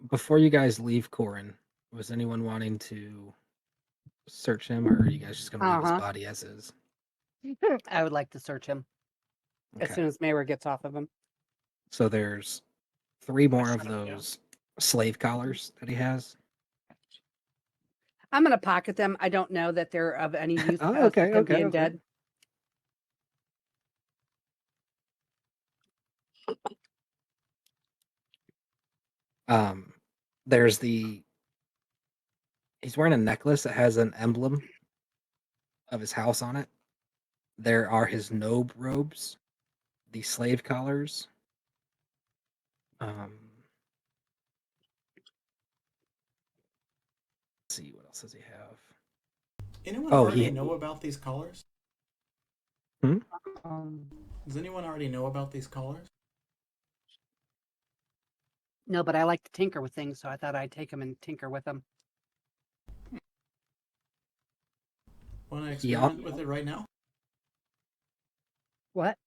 Before you guys leave Corin, was anyone wanting to search him, or are you guys just gonna leave his body as is? I would like to search him as soon as Mayra gets off of him. So there's 3 more of those slave collars that he has. I'm gonna pocket them. I don't know that they're of any use Oh, past okay, him being dead. There's he's wearing a necklace that has an emblem of his house on it. There are his nobe robes, the slave collars. Let's see, what else does he have? Anyone already know about these collars? Hmm? Does anyone already know about these collars? No, but I like to tinker with things, so I thought I'd take them and tinker with them. Want to experiment with it right now? What?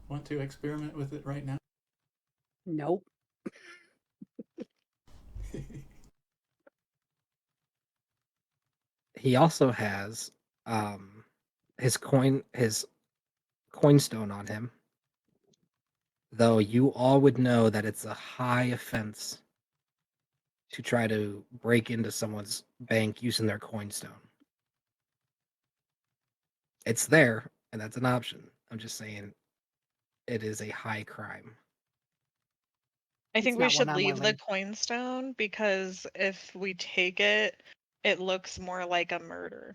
Want to experiment with it right now? Nope. He also has his coin stone on him. Though you all would know that it's a high offense to try to break into someone's bank using their coin stone. It's there, and that's an option. I'm just saying it is a high crime. I think we should leave the coin stone because if we take it, it looks more like a murder.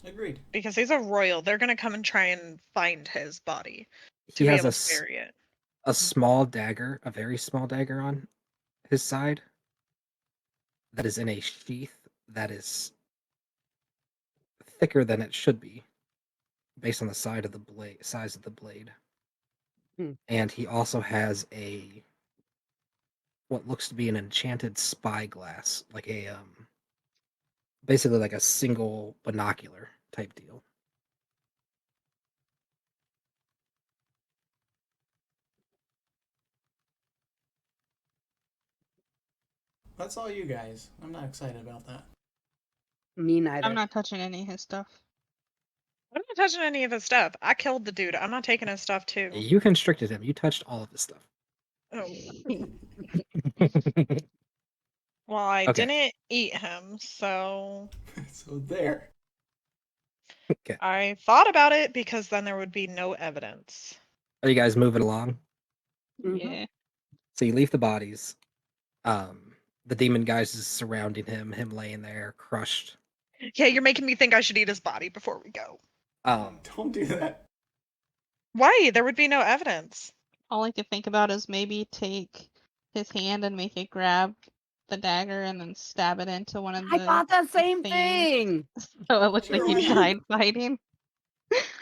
Agreed. Because he's a royal. They're going to come and try and find his body to He be has able to bury it. A small dagger, a very small dagger on his side that is in a sheath that is thicker than it should be based on the size of the blade. And he also has what looks to be an enchanted spyglass, like basically like a single binocular type deal. That's all you guys. I'm not excited about that. Me neither. I'm not touching any of his stuff. I'm not touching any of his stuff. I killed the dude. I'm not taking his stuff too. You constricted him. You touched all of his stuff. Oh. Well, I didn't eat him, so... So there. Okay. I thought about it because then there would be no evidence. Are you guys moving along? Yeah. So you leave the bodies. The demon guys is surrounding him laying there, crushed. Yeah, you're making me think I should eat his body before we go. Don't do that. Why? There would be no evidence. All I could think about is maybe take his hand and make it grab the dagger and then stab it into one of the... I thought the same thing! So it looks like he died fighting.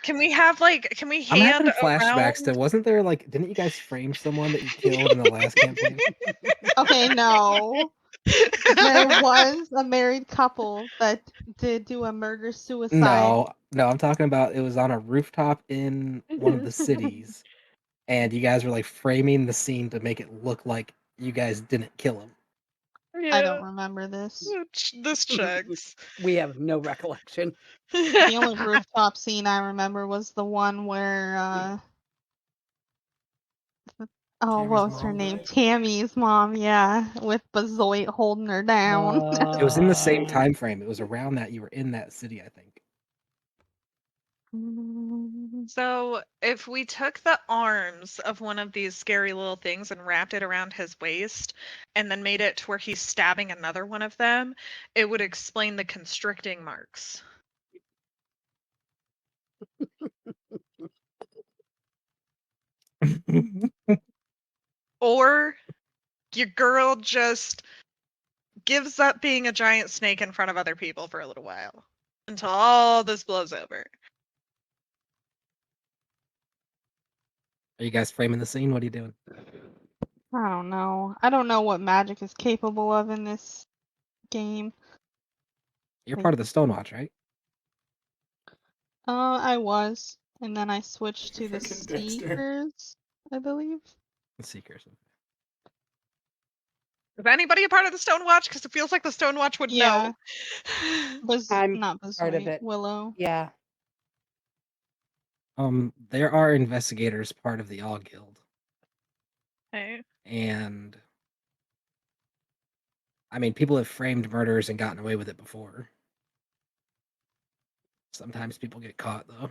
Can we hand I'm having flashbacks to, wasn't there didn't you guys frame someone that you killed in the last campaign? Okay, no. There was a married couple that did do a murder-suicide. No, I'm talking about it was on a rooftop in one of the cities, and you guys were framing the scene to make it look like you guys didn't kill him. Yeah. I don't remember this. This checks. We have no recollection. The only rooftop scene I remember was the one where what was her name? Tammy's mom, yeah, with Bazoit holding her down. It was in the same time frame. It was around that you were in that city, I think. So if we took the arms of one of these scary little things and wrapped it around his waist and then made it to where he's stabbing another one of them, it would explain the constricting marks. Or your girl just gives up being a giant snake in front of other people for a little while until all this blows over. Are you guys framing the scene? What are you doing? I don't know. I don't know what magic is capable of in this game. You're part of the Stonewatch, right? I was, and then I switched to the Seekers. I believe. Seekers. Is anybody a part of the Stonewatch? Because it feels like the Stonewatch would Yeah. know. I'm Not part of Buzzoy, it. Willow. Yeah. There are investigators part of the All Guild, Hey. and I mean, people have framed murders and gotten away with it before. Sometimes people get caught, though.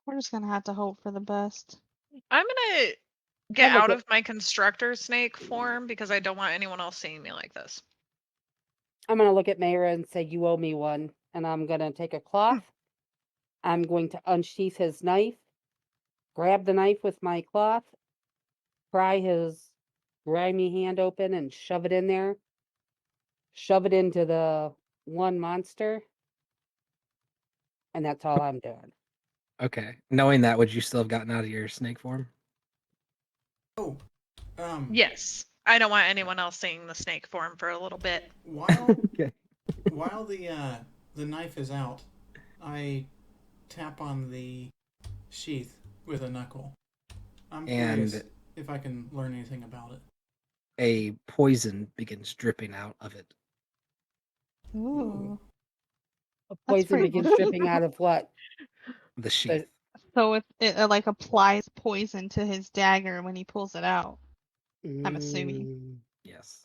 We're just gonna have to hope for the best. I'm gonna get look out at- of my constructor snake form because I don't want anyone else seeing me like this. I'm going to look at Mayra and say, you owe me one. And I'm going to take a cloth. I'm going to unsheath his knife, grab the knife with my cloth, pry his grimy hand open and shove it in there, shove it into the one monster. And that's all I'm doing. Okay. Knowing that, would you still have gotten out of your snake form? Oh, Yes. I don't want anyone else seeing the snake form for a little bit. while Okay. while the knife is out, I tap on the sheath with a knuckle. I'm curious And if I can learn anything about it. a poison begins dripping out of it. Ooh. A That's poison pretty begins good. dripping out of what? The sheath. So it like applies poison to his dagger when he pulls it out. I'm assuming. Mm. Yes.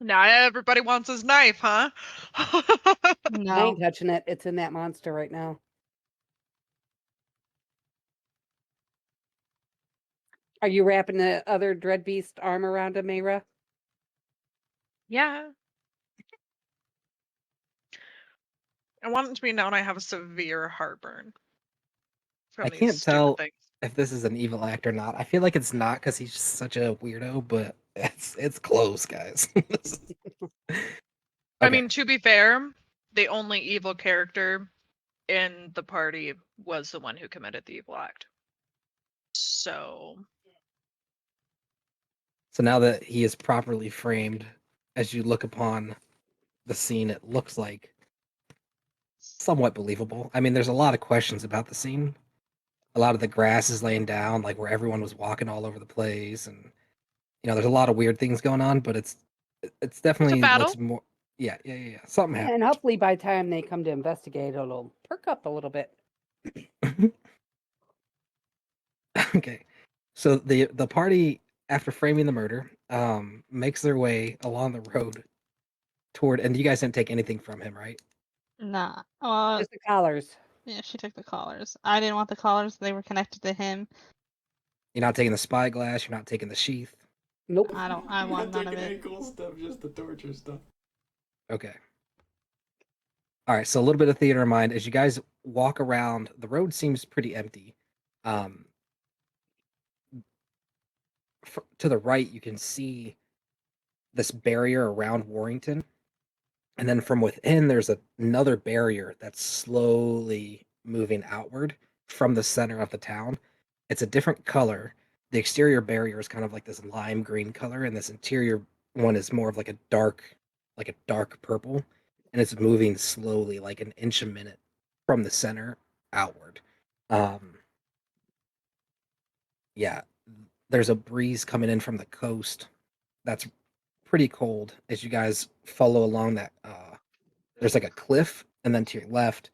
Now everybody wants his knife, huh? I No. ain't touching it. It's in that monster right now. Are you wrapping the other Dread Beast arm around him, Mayra? Yeah. I want it to be known I have a severe heartburn from I these can't stupid tell things. if this is an evil act or not. I feel like it's not because he's just such a weirdo, but it's close, guys. I Okay. mean, to be fair, the only evil character in the party was the one who committed the evil act. So, So now that he is properly framed, as you look upon the scene, it looks like somewhat believable. I mean, there's a lot of questions about the scene. A lot of the grass is laying down, like where everyone was walking all over the place, and there's a lot of weird things going on. But it's it's a definitely looks battle. more. Yeah. Something happened. And hopefully by the time they come to investigate, it'll perk up a little bit. Okay. So the party, after framing the murder, makes their way along the road toward. And you guys didn't take anything from him, right? Nah. Just the collars. Yeah, she took the collars. I didn't want the collars. They were connected to him. You're not taking the spyglass. You're not taking the sheath. Nope. I I'm want not none of taking any it. cool stuff, just the torture stuff. Okay. All right. So a little bit of theater in mind as you guys walk around. The road seems pretty empty. Um, to the right, you can see this barrier around Warrington. And then from within, there's another barrier that's slowly moving outward from the center of the town. It's a different color. The exterior barrier is kind of like this lime green color, and this interior one is more of like a dark purple, and it's moving slowly, like an inch a minute from the center outward. Yeah, there's a breeze coming in from the coast that's pretty cold as you guys follow along that. There's like a cliff, and then to your left,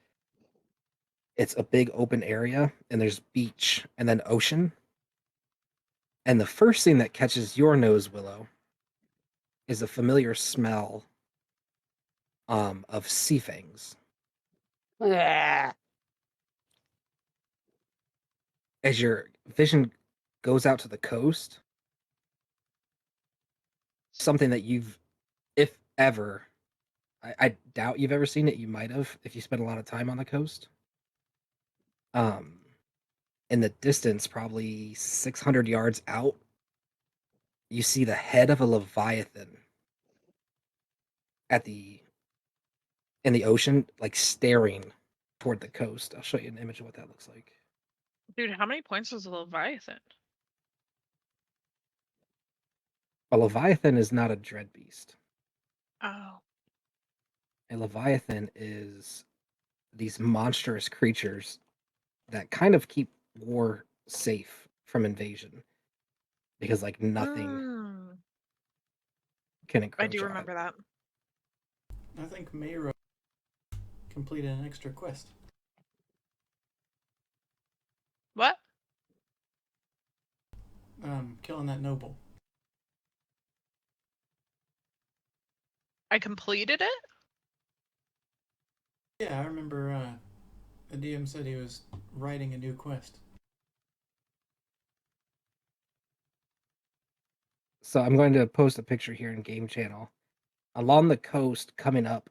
it's a big open area, and there's beach and then ocean. And the first thing that catches your nose, Willow, is a familiar smell of sea fangs. Ah. As your vision goes out to the coast, something that if ever, I doubt you've ever seen it. You might have if you spent a lot of time on the coast. In the distance, probably 600 yards out, you see the head of a leviathan at the in the ocean, like staring toward the coast. I'll show you an image of what that looks like. Dude, how many points is a Leviathan? A leviathan is not a dread beast. Oh. A leviathan is these monstrous creatures that kind of keep war safe from invasion because like nothing Mm, can I encroach do on it. remember that. I think Mayra completed an extra quest. What? Killing that noble. I completed it? Yeah, I remember the DM said he was writing a new quest. So I'm going to post a picture here in Game Channel. Along the coast coming up,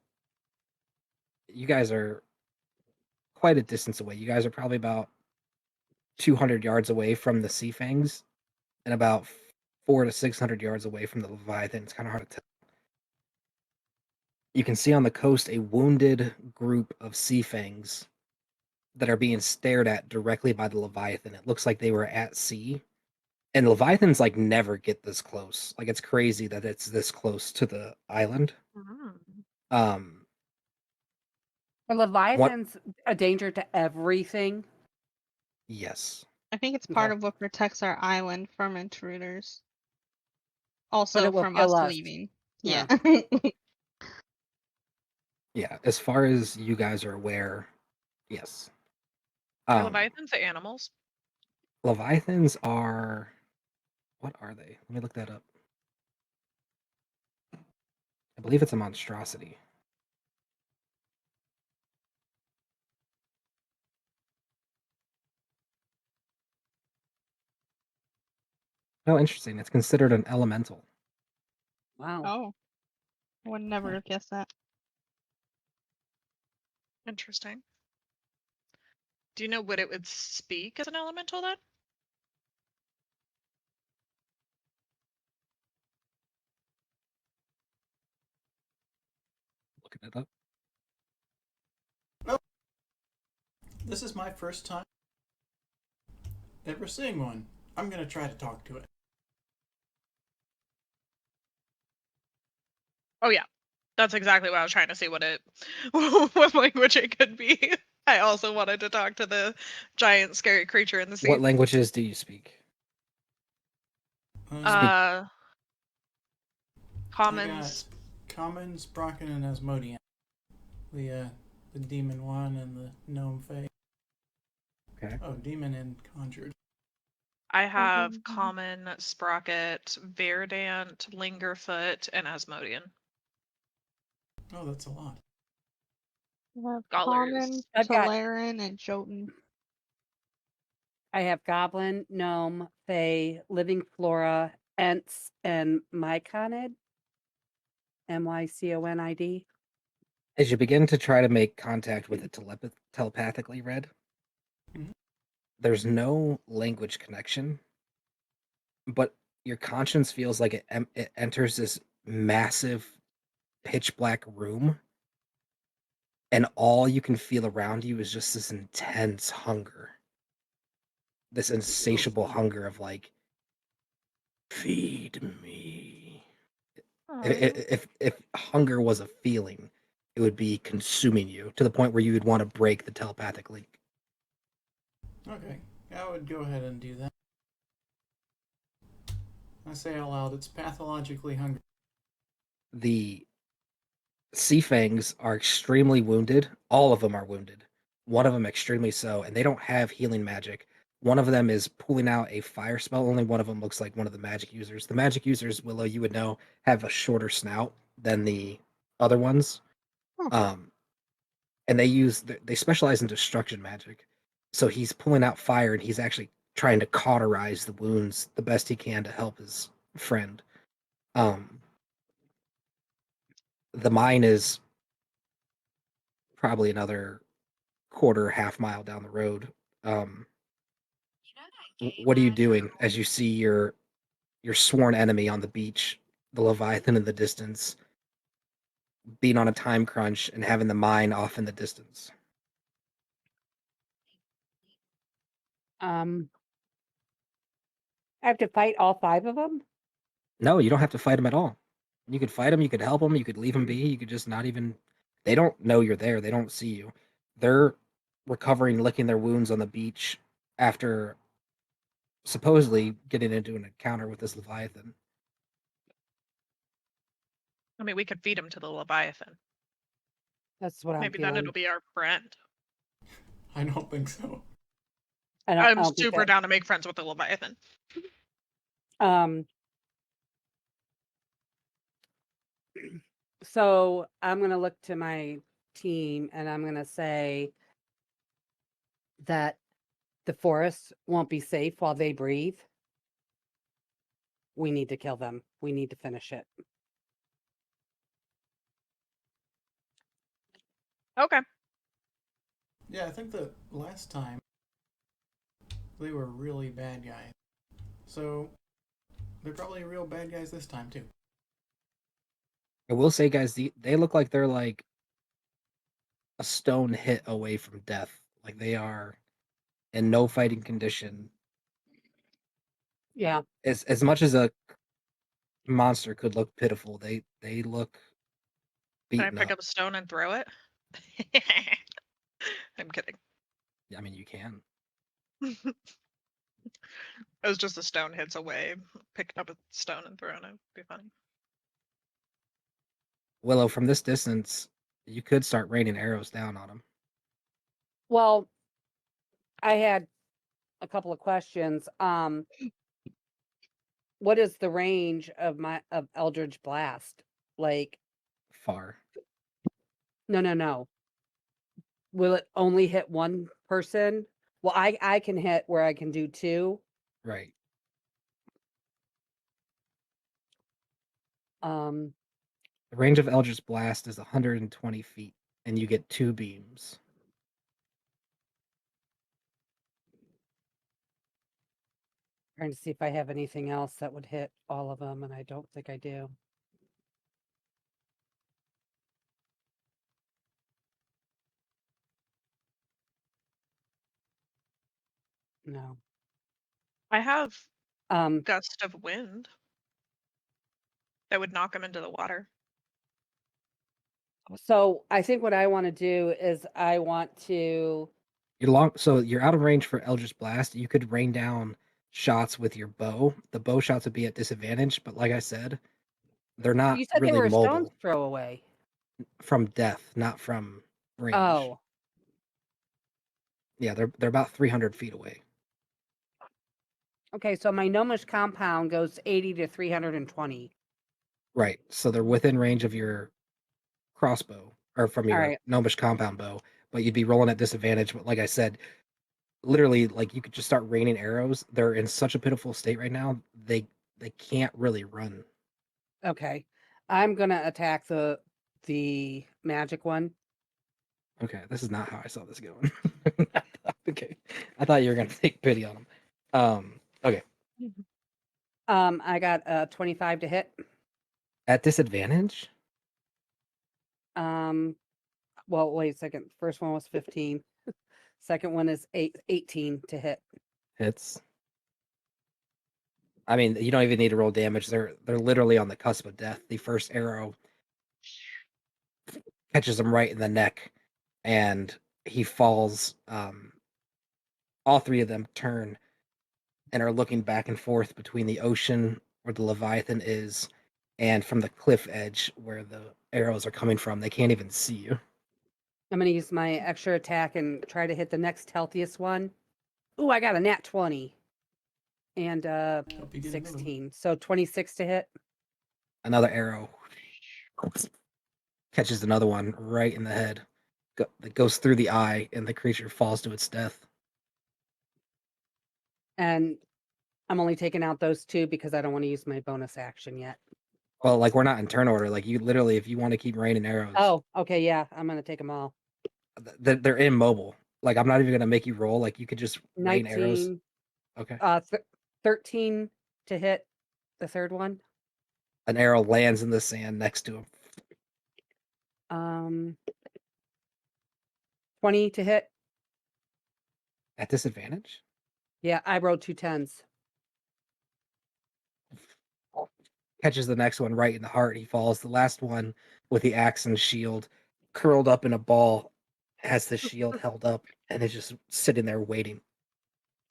you guys are quite a distance away. You guys are probably about 200 yards away from the Sea Fangs and about 400 to 600 yards away from the Leviathan. It's kind of hard to tell. You can see on the coast a wounded group of Sea Fangs that are being stared at directly by the Leviathan. It looks like they were at sea. And Leviathans like never get this close. Like it's crazy that it's this close to the island. Mm. Um Are what Leviathans a danger to everything? yes. I think it's Okay. part of what protects our island from intruders. But Also it will from kill us us. leaving. Yeah. Yeah. Yeah, as far as you guys are aware, yes. Are Um Leviathans animals? Leviathans are what are they? Let me look that up. I believe it's a monstrosity. Oh, interesting. It's considered an elemental. Wow. Oh. Would never have guessed that. Interesting. Do you know what it would speak as an elemental then? Looking it up. This is my first time ever seeing one. I'm gonna try to talk to it. Oh yeah. That's exactly what I was trying to see what it what language it could be. I also wanted to talk to the giant scary creature in the sea. What languages do you speak? Speak Uh I commons. got Common, Sprocken, and Asmodean. The demon one and the gnome fae. okay. Oh, demon and conjured. I have common, sprocket, verdant, lingerfoot, and asmodean. Oh, that's a lot. I have Scholars. Common, I've got- Talaran, and Jotun. I have Goblin, Gnome, Fae, Living Flora, Ents, and Myconid. Myconid. As you begin to try to make contact with it telepathically, Red, Mhm. there's no language connection, but your conscience feels like it enters this massive pitch black room, and all you can feel around you is just this intense hunger, this insatiable hunger of like, feed me. If hunger was a feeling, it would be consuming you to the point where you would want to break the telepathic link. Okay, I would go ahead and do that. I say out loud, it's pathologically hungry. The sea fangs are extremely wounded. All of them are wounded. One of them extremely so, and they don't have healing magic. One of them is pulling out a fire spell. Only one of them looks like one of the magic users. The magic users, Willow, you would know, have a shorter snout than the other ones. Hmm. And they specialize in destruction magic. So he's pulling out fire and he's actually trying to cauterize the wounds the best he can to help his friend. The mine is probably another quarter half mile down the road. Um, what are you doing as you see your sworn enemy on the beach, the Leviathan in the distance, being on a time crunch and having the mine off in the distance? I have to fight all 5 of them? No, you don't have to fight them at all. You could fight them, you could help them, you could leave them be, you could just not even. They don't know you're there. They don't see you. They're recovering, licking their wounds on the beach, after supposedly getting into an encounter with this Leviathan. I mean, we could feed him to the Leviathan. That's what I'm Maybe then feeling. it'll be our friend. I don't think so. I I'm don't think super that. down to make friends with the Leviathan. So I'm gonna look to my team and I'm gonna say that the forest won't be safe while they breathe. We need to kill them. We need to finish it. Okay. Yeah, I think the last time they were really bad guys. So they're probably real bad guys this time too. I will say, guys, they look like they're like a stone hit away from death. Like they are in no fighting condition. Yeah. As much as a monster could look pitiful, they look Can I beaten pick up. up a stone and throw it? I'm kidding. I mean, you can. It was just a stone hits away. Picking up a stone and throwing it would be funny. Willow, from this distance, you could start raining arrows down on them. Well, I had a couple of questions. What is the range of Eldritch Blast? Like, Far. no. Will it only hit one person? Well, I can hit where I can do two. Right. Um, The range of Eldritch Blast is 120 feet, and you get 2 beams. trying to see if I have anything else that would hit all of them, and I don't think I do. No. I have Um, gust of wind that would knock him into the water. so I think what I want to do is I want to. So you're out of range for Eldritch Blast. You could rain down shots with your bow. The bow shots would be at disadvantage, but like I said, they're not You said they really were a stone's mobile throw away. from death, not from range. Oh, Yeah, they're about 300 feet away. okay. So my gnomish compound goes 80 to 320. Right. So they're within range of your crossbow or from All your right. gnomish compound bow, but you'd be rolling at disadvantage. But like I said, literally, like you could just start raining arrows. They're in such a pitiful state right now. They can't really run. Okay. I'm gonna attack the magic one. Okay, this is not how I saw this going. Okay, I thought you were gonna take pity on them. Okay, I got a 25 to hit. at disadvantage. Well, wait a second. First one was 15. Second one is 18 to hit. Hits. I mean, you don't even need to roll damage. They're literally on the cusp of death. The first arrow catches him right in the neck, and he falls. All three of them turn and are looking back and forth between the ocean where the Leviathan is and from the cliff edge where the arrows are coming from. They can't even see you. I'm gonna use my extra attack and try to hit the next healthiest one. Ooh, I got a nat 20 and Hope you get another one. 16. So 26 to hit. Another arrow catches another one right in the head. That goes through the eye, and the creature falls to its death. And I'm only taking out those two because I don't want to use my bonus action yet. Well, like we're not in turn order. Like you literally, if you want to keep raining arrows, Oh, okay, yeah, I'm gonna take them all. they're immobile. Like I'm not even gonna make you roll. Like you could just rain arrows. 19, Okay. 13 to hit the third one. An arrow lands in the sand next to him. 20 to hit. At disadvantage? Yeah, I rolled 2 10s. Catches the next one right in the heart. He falls. The last one with the axe and shield curled up in a ball has the shield held up and is just sitting there waiting.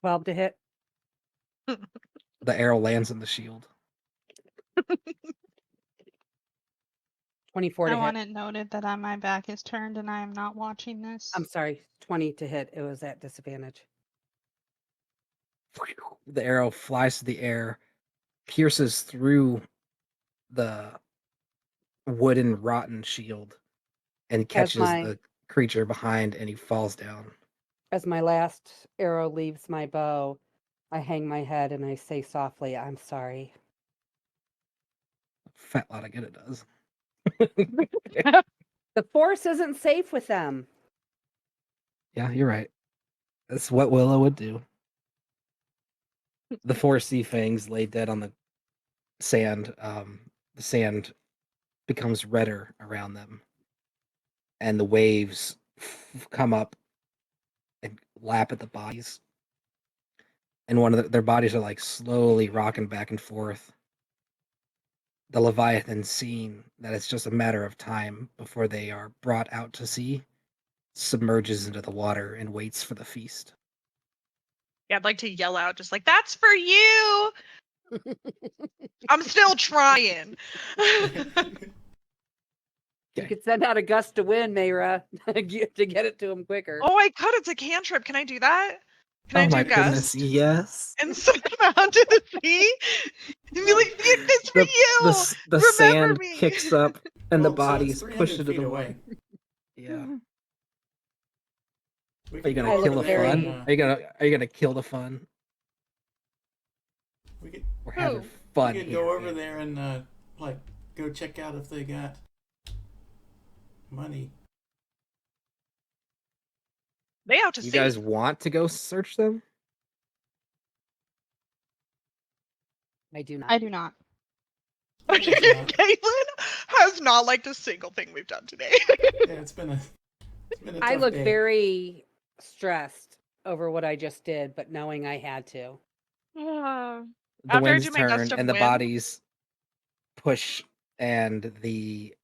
12 to hit. The arrow lands in the shield. 24 I to hit. want it noted that my back is turned and I am not watching this. I'm sorry, 20 to hit. It was at disadvantage. The arrow flies to the air, pierces through the wooden rotten shield, and catches my- the creature behind, and he falls down. As my last arrow leaves my bow, I hang my head and I say softly, "I'm sorry." Fat lot of good it does. The force isn't safe with them. Yeah, you're right. That's what Willow would do. The four sea fangs lay dead on the sand. The sand becomes redder around them, and the waves come up and lap at the bodies. And their bodies are like slowly rocking back and forth. The Leviathan, seeing that it's just a matter of time before they are brought out to sea, submerges into the water and waits for the feast. Yeah, I'd like to yell out, just like, "That's for you!" I'm still trying. You could send out a gust of wind, Mayra, to get it to him quicker. Oh, I could. It's a cantrip. Can I do that? Can I Oh my do goodness, gust yes. and send them out to the sea? And be like, "It's for you. The Remember sand me." kicks up and the Well, so bodies it's push 300 into feet the away. water. Yeah. We Are you could gonna go kill over the there fun? and, Are you gonna kill the fun? we could We're having Who? fun we could here. go over there and like go check out if they got money. They out to You sea. guys want to go search them? I do not. I do not. I guess not. Caitlin has not liked a single thing we've done today. Yeah, it's been a I tough look day. very stressed over what I just did, but knowing I had to. The After I winds do my gust turn of and the wind, bodies push, and the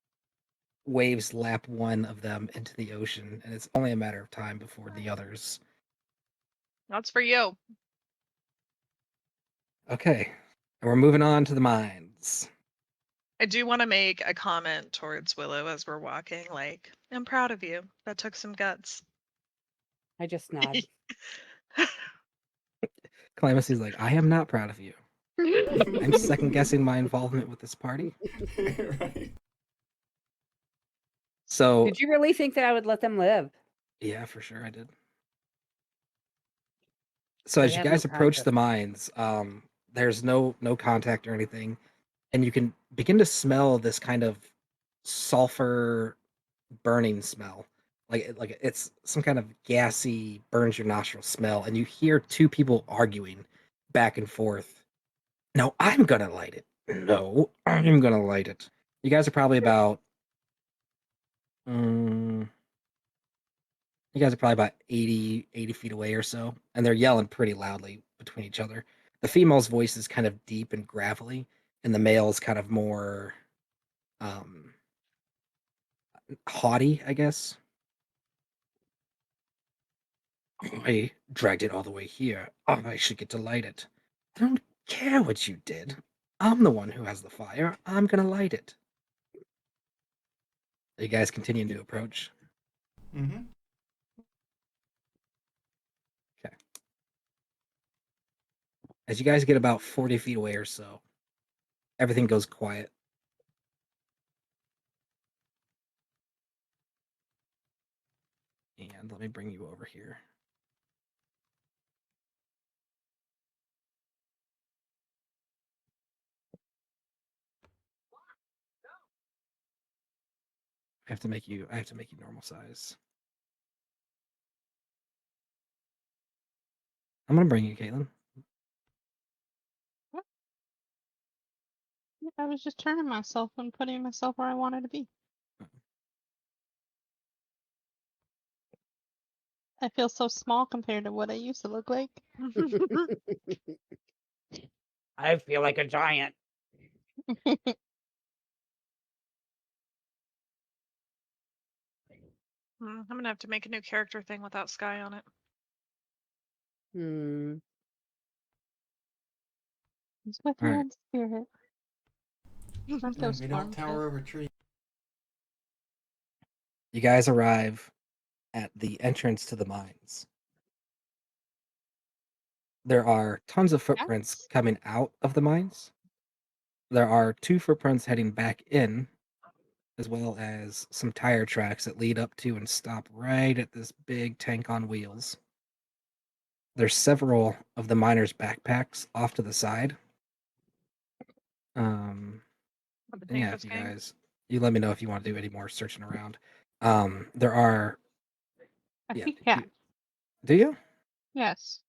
waves lap one of them into the ocean, and it's only a matter of time before the others. that's for you. Okay, and we're moving on to the mines. I do want to make a comment towards Willow as we're walking. Like, I'm proud of you. That took some guts. I just nod. Calamusy's like, I am not proud of you. I'm second guessing my involvement with this party. Right. So Did you really think that I would let them live? yeah, for sure I did. So I as you have no guys approach conscience. the mines, there's no contact or anything, and you can begin to smell this kind of sulfur burning smell. Like it's some kind of gassy, burns your nostril smell, and you hear two people arguing back and forth. No, I'm gonna light it. No, I'm gonna light it. You guys are probably about you guys are probably about 80 feet away or so, and they're yelling pretty loudly between each other. The female's voice is kind of deep and gravelly, and the male is kind of more haughty, I guess. I dragged it all the way here. I should get to light it. I don't care what you did. I'm the one who has the fire. I'm gonna light it. You guys continue to approach. Mm-hmm. Okay. As you guys get about 40 feet away or so, everything goes quiet. And let me bring you over here. I have to make you normal size. I'm gonna bring you, Caitlin. I was just turning myself and putting myself where I wanted to be. I feel so small compared to what I used to look like. I feel like a giant. I'm gonna have to make a new character thing without Sky on it. Hmm. He's with All you right. in spirit. Not And ghost we form. don't tower over trees. You guys arrive at the entrance to the mines. There are tons of footprints Yes. coming out of the mines. There are 2 footprints heading back in, as well as some tire tracks that lead up to and stop right at this big tank on wheels. There's several of the miners' backpacks off to the side. What the And tank yeah, is if you saying. guys, you let me know if you want to do any more searching around. There are, I yeah, see cat. do you? Yes.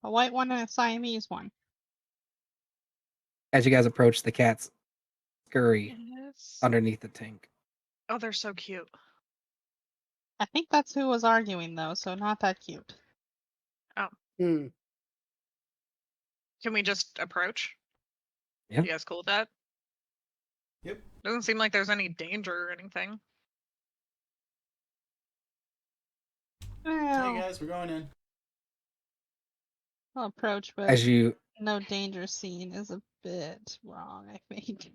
A white one and a Siamese one. As you guys approach, the cats scurry Yes. underneath the tank. Oh, they're so cute. I think that's who was arguing though, so not that cute. Hmm. Can we just approach? Yeah. You guys cool with that? Yep. Doesn't seem like there's any danger or anything. Hey Well, guys, we're going in. I'll approach, but As you no danger scene is a bit wrong, I think.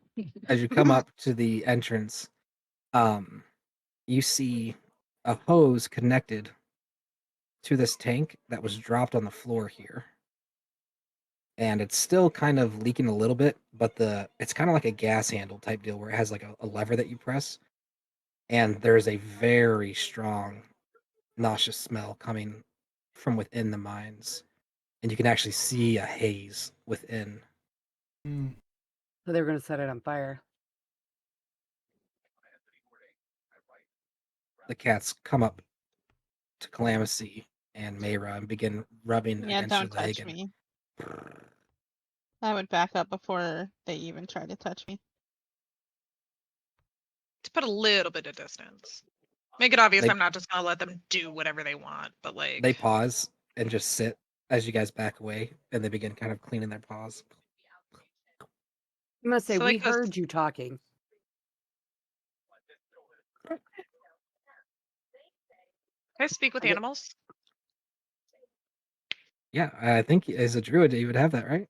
as you come up to the entrance, you see a hose connected to this tank that was dropped on the floor here. And it's still kind of leaking a little bit, but it's kind of like a gas handle type deal where it has like a lever that you press, and there's a very strong nauseous smell coming from within the mines, and you can actually see a haze within. Hmm. So they were going to set it on fire. The cats come up to Calamithy and Mayra and begin rubbing Yeah, against your don't leg, touch and me. I would back up before they even try to touch me. To put a little bit of distance. Make it obvious They- I'm not just gonna let them do whatever they want, but like they pause and just sit as you guys back away, and they begin kind of cleaning their paws. I'm going to say, So, we like, those- heard you talking. Can I speak with Okay. animals? Yeah, I think as a druid you would have that, right?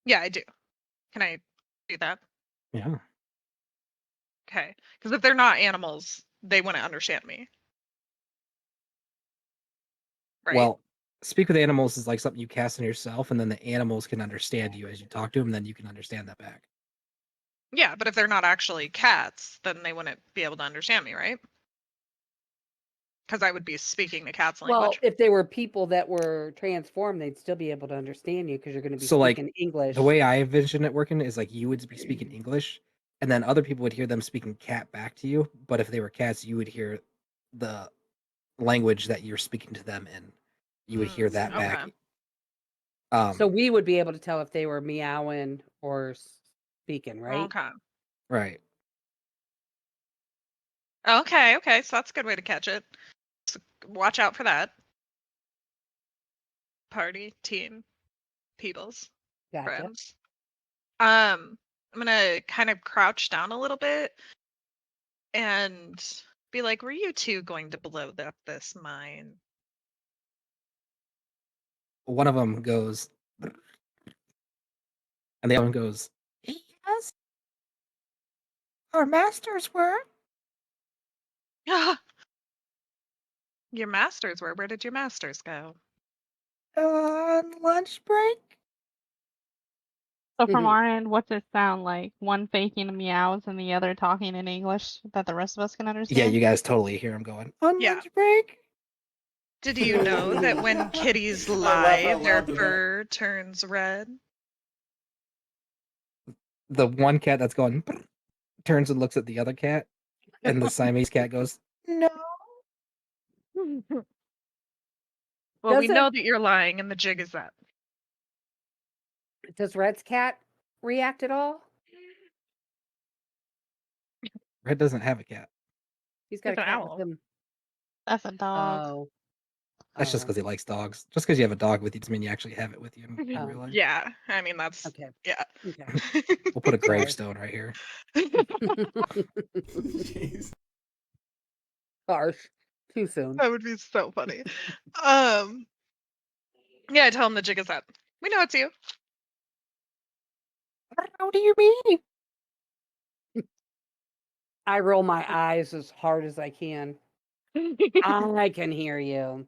Yeah, I do. Can I do that? Yeah. Okay. Because if they're not animals, they wouldn't understand me. Right? Well, speak with animals is like something you cast on yourself, and then the animals can understand you as you talk to them, and then you can understand that back. Yeah, but if they're not actually cats, then they wouldn't be able to understand me, right? Because I would be speaking the cat's Well, language. if they were people that were transformed, they'd still be able to understand you because you're going to be So, like, speaking English. The way I envision it working is like you would be speaking English, and then other people would hear them speaking cat back to you. But if they were cats, you would hear the language that you're speaking to them in. You would hear that back. Okay. So we would be able to tell if they were meowing or speaking, right? Okay. Right. Okay, okay. So that's a good way to catch it. So watch out for that. Party, team, peoples, Gotcha. friends. I'm gonna kind of crouch down a little bit and be like, were you two going to blow up this mine? One of them goes, and the other one goes, yes. Our masters were. Your masters were. Where did your masters go? On lunch break. So from our end, what's it sound like? One faking meows and the other talking in English that the rest of us can Yeah, understand? you guys totally hear him going on Yeah. lunch break. Did you know that when kitties I laugh lie, out their loud to that. fur turns red? The one cat that's going turns and looks at the other cat, and the Siamese cat goes, no. Well, we Does it- know that you're lying, and the jig is up. Does Red's cat react at all? Red doesn't have a cat. He's got It's a an cat owl. with him. That's a dog. Oh. That's just because he likes dogs. Just because you have a dog with you doesn't mean you actually have it with you in Oh. real life. Yeah, I mean that's Okay. yeah. Okay. We'll put a Sorry. gravestone right here. Jeez. Harsh. Too soon. That would be so funny. Um Yeah, I tell him the jig is up. We know it's you. How do you mean? I roll my eyes as hard as I can. I can hear you.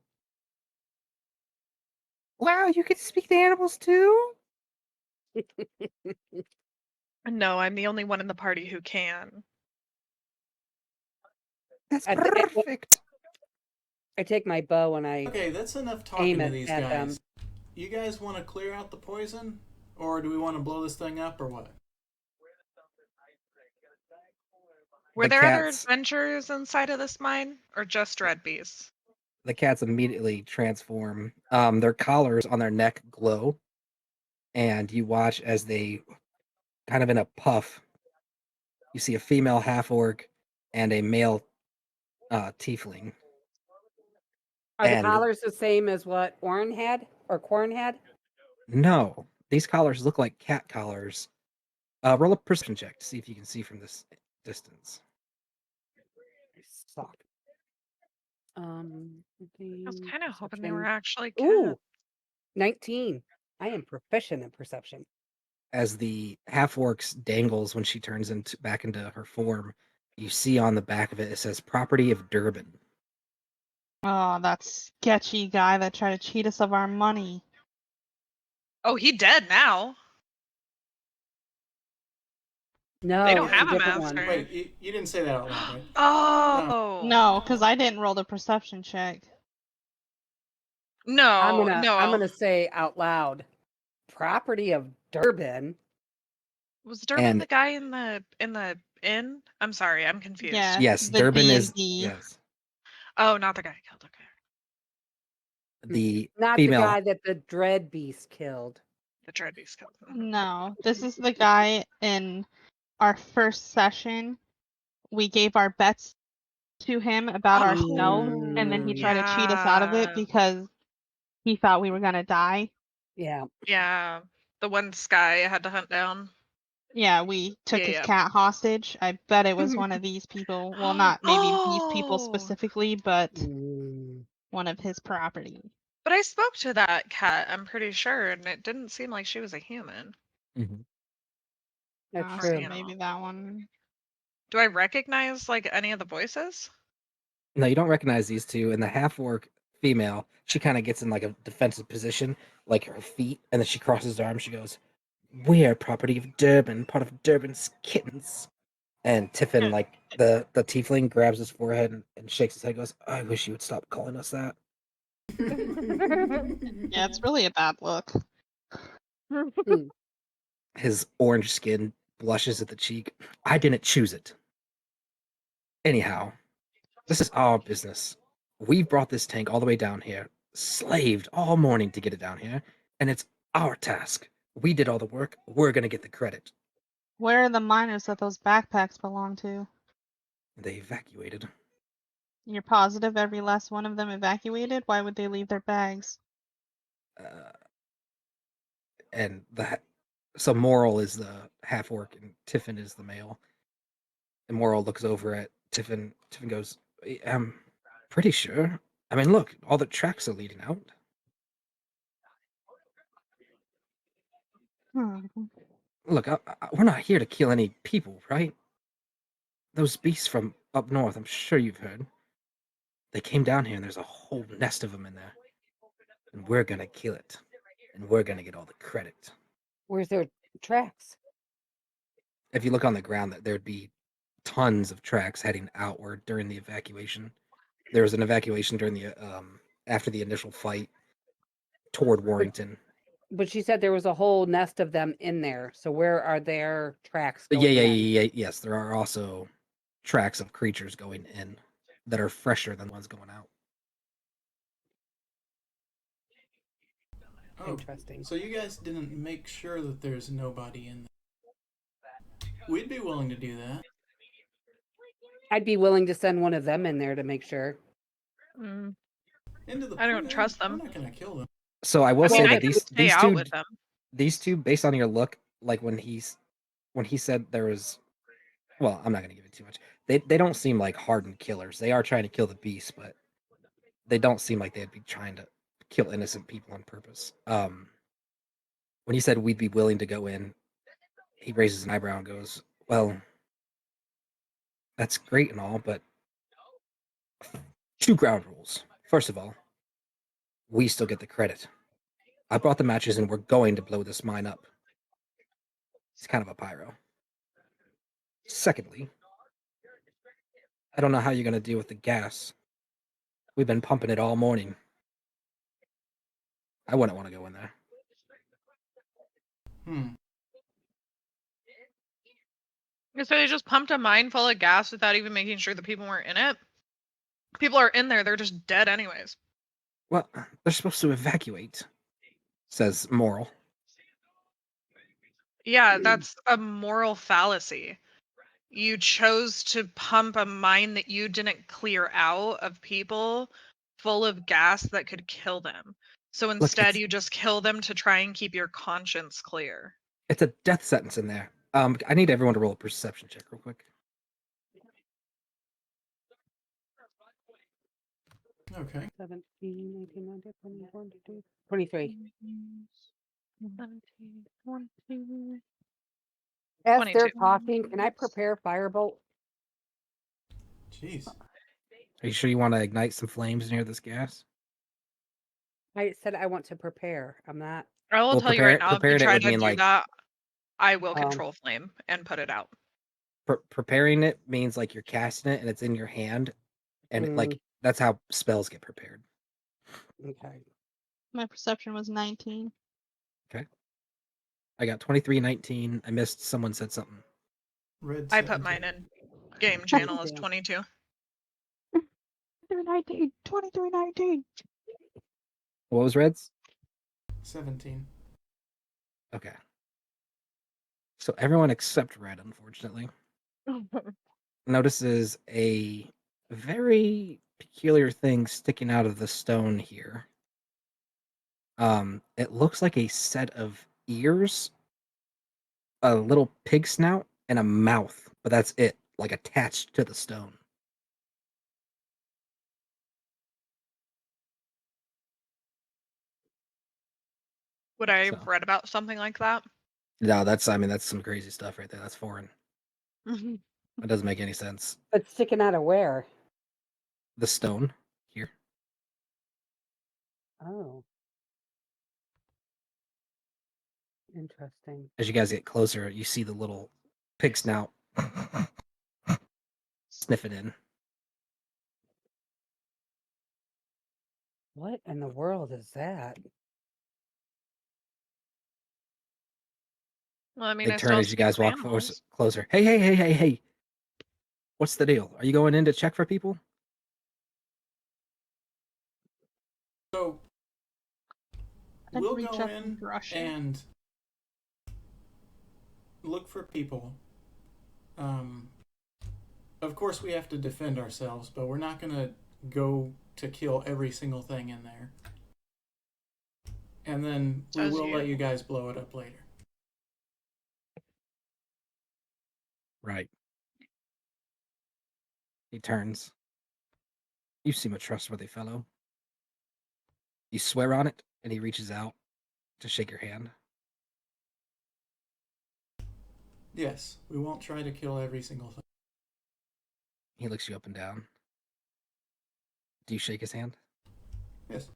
Wow, you can speak to animals too? No, I'm the only one in the party who can. That's I th- I- perfect. I take my bow and I Okay, that's enough aim talking to it these at them. guys. You guys want to clear out the poison? Or do we want to blow this thing up or what? Were The there other cats adventures inside of this mine, or just red bees? the cats immediately transform. Their collars on their neck glow, and you watch as they kind of in a puff. You see a female half orc and a male tiefling. Are the And collars the same as what Orin had or Corn had? no, these collars look like cat collars. Roll a perception check to see if you can see from this distance. Suck. I was kind of hoping they Perception. were actually cats. Ooh, 19. I am proficient in perception. As the half orcs dangles when she turns back into her form, you see on the back of it says "Property of Durbin." Oh, that sketchy guy that tried to cheat us of our money. Oh, he dead now. No, They don't it's a have a different master. one. Wait, you didn't say that out loud, right? Oh No, because I didn't roll the perception check. no, I'm gonna say out loud. Property of Durbin. Was Durbin And the guy in the inn? I'm sorry, I'm confused. Yeah, yes, the Durbin is D&D. yes Oh, not the guy I killed. Okay, the Not the female. guy that the Dread Beast killed. the dread beast killed. No, this is the guy in our first session. We gave our bets to him about our snow, and then he tried to cheat us out of it Yeah. because he thought we were gonna die. Yeah. Yeah, the one Sky had to hunt down. Yeah, we took his Yeah. cat hostage. I bet it was one of these people. Well, not maybe these people Oh! specifically, but Mm, one of his property. But I spoke to that cat, I'm pretty sure, and it didn't seem like she was a human. Mhm. that's Or So true. an maybe animal. that one. Do I recognize like any of the voices? No, you don't recognize these two. And the half orc female, she kind of gets in like a defensive position, like her feet, and then she crosses her arms. She goes, "We're property of Durbin, part of Durbin's Kittens." And Tiffin, like the tiefling, grabs his forehead and shakes his head. Goes, "I wish you would stop calling us that." Yeah, it's really a bad look. His orange skin blushes at the cheek. I didn't choose it. Anyhow, this is our business. We've brought this tank all the way down here, slaved all morning to get it down here, and it's our task. We did all the work. We're going to get the credit. Where are the miners that those backpacks belong to? They evacuated. You're positive every last one of them evacuated? Why would they leave their bags? Uh, and so Moral is the half orc and Tiffin is the male. And Moral looks over at Tiffin. Tiffin goes, I'm pretty sure. I mean, look, all the tracks are leading out. Look, we're not here to kill any people, right? Those beasts from up north, I'm sure you've heard. They came down here and there's a whole nest of them in there. And we're gonna kill it. And we're gonna get all the credit. Where's their tracks? If you look on the ground, there'd be tons of tracks heading outward during the evacuation. There was an evacuation during the after the initial fight toward Warrington. But she said there was a whole nest of them in there. So where are their tracks Yeah, going yeah, in? yeah, yes. There are also tracks of creatures going in that are fresher than the ones going out. Oh, Interesting. so you guys didn't make sure that there's nobody in there. We'd be willing to do that. I'd be willing to send one of them in there to make sure. Mm. Into the I don't pool? trust We're them. not gonna kill them. So I will I say mean, I that can stay these out two with them. these two, based on your look, like when he said there was, well, I'm not gonna give it too much. They don't seem like hardened killers. They are trying to kill the beast, but they don't seem like they'd be trying to kill innocent people on purpose. When he said we'd be willing to go in, he raises an eyebrow and goes, "Well, that's great and all, but two ground rules. First of all, we still get the credit. I brought the matches and we're going to blow this mine up. It's kind of a pyro. Secondly, I don't know how you're going to deal with the gas. We've been pumping it all morning. I wouldn't want to go in there." So they just pumped a mine full of gas without even making sure the people weren't in it. People are in there; they're just dead anyways. Well, they're supposed to evacuate, says Moral. Yeah, that's a moral fallacy. You chose to pump a mine that you didn't clear out of people full of gas that could kill them. So instead, you just kill them to try and keep your conscience clear. It's a death sentence in there. I need everyone to roll a perception check real quick. Okay. 17, 18, 19, 20, 22, 23. 17, As 22. they're talking, can I prepare firebolt? Jeez. Are you sure you want to ignite some flames near this gas? I said I want to prepare. I'm not. I will Well, tell you right now, if you prepared it try would to mean do like that, I will control flame and put it out. preparing it means like you're casting it and it's in your hand, and like that's how spells get prepared. Okay. My perception was 19. Okay. I got 23, 19. I missed. Someone said something. Red. I put mine in game channel as 22. 19, 23, 19. What was Red's? 17. Okay. So everyone except Red, unfortunately, notices a very peculiar thing sticking out of the stone here. It looks like a set of ears, a little pig snout, and a mouth, but that's it, like attached to the stone. Would I So. have read about something like that? No, that's some crazy stuff right there. That's foreign. That doesn't make any sense. But sticking out of where? The stone here. Oh. Interesting. As you guys get closer, you see the little pig snout sniffing in. What in the world is that? Well, I mean, They I turn still as you guys see walk closer. Hey. What's the deal? Are you going in to check for people? So I'd we'll reach go up in and brush it. and look for people. Of course, we have to defend ourselves, but we're not going to go to kill every single thing in there. And then we will let you guys blow it up later. Right. He turns. You seem a trustworthy fellow. You swear on it, and he reaches out to shake your hand. Yes, we won't try to kill every single thing. He looks you up and down. Do you shake his hand? Yes.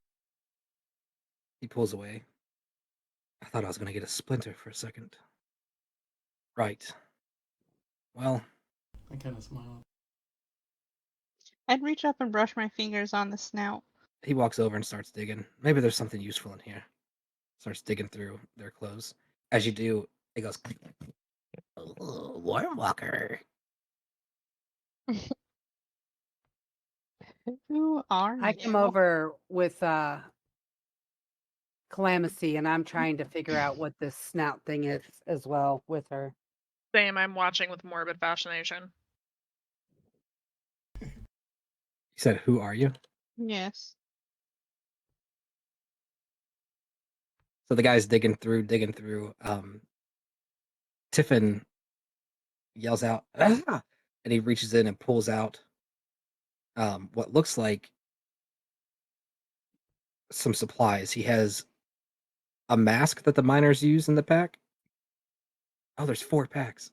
He pulls away. I thought I was going to get a splinter for a second. Right. Well, I kind of smile. I'd reach up and brush my fingers on the snout. he walks over and starts digging. Maybe there's something useful in here. Starts digging through their clothes. As you do, it goes, Warm Walker. Who are I you? come over with Calamity, and I'm trying to figure out what this snout thing is as well with her. Same, I'm watching with morbid fascination. You said, who are you? Yes. So the guy's digging through. Tiffin yells out, ah! And he reaches in and pulls out what looks like some supplies. He has a mask that the miners use in the pack. Oh, there's 4 packs.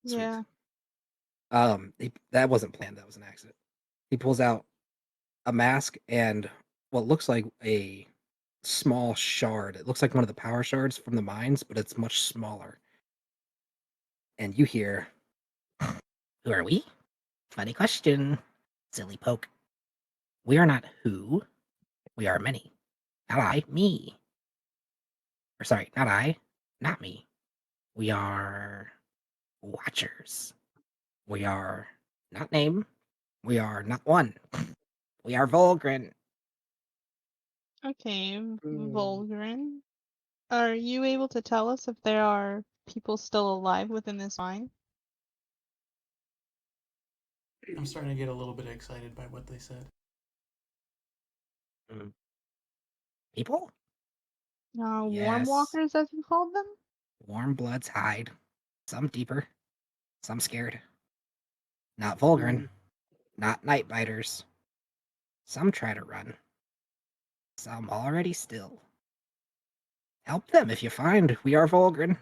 Sweet. Yeah. That wasn't planned. That was an accident. He pulls out a mask and what looks like a small shard. It looks like one of the power shards from the mines, but it's much smaller. And you hear, "Who are we? Funny question. Silly poke. We are not who. We are many. Not I, me. Or sorry, not I, not me. We are watchers. We are not name. We are not one. We are Volgren." Okay, Mm. Volgren. Are you able to tell us if there are people still alive within this mine? I'm starting to get a little bit excited by what they said. People? Warm Yes. walkers, as you called them? Warm bloods hide. Some deeper. Some scared. Not Volgren. Not night biters. Some try to run. Some already still. Help them if you find we are Volgren.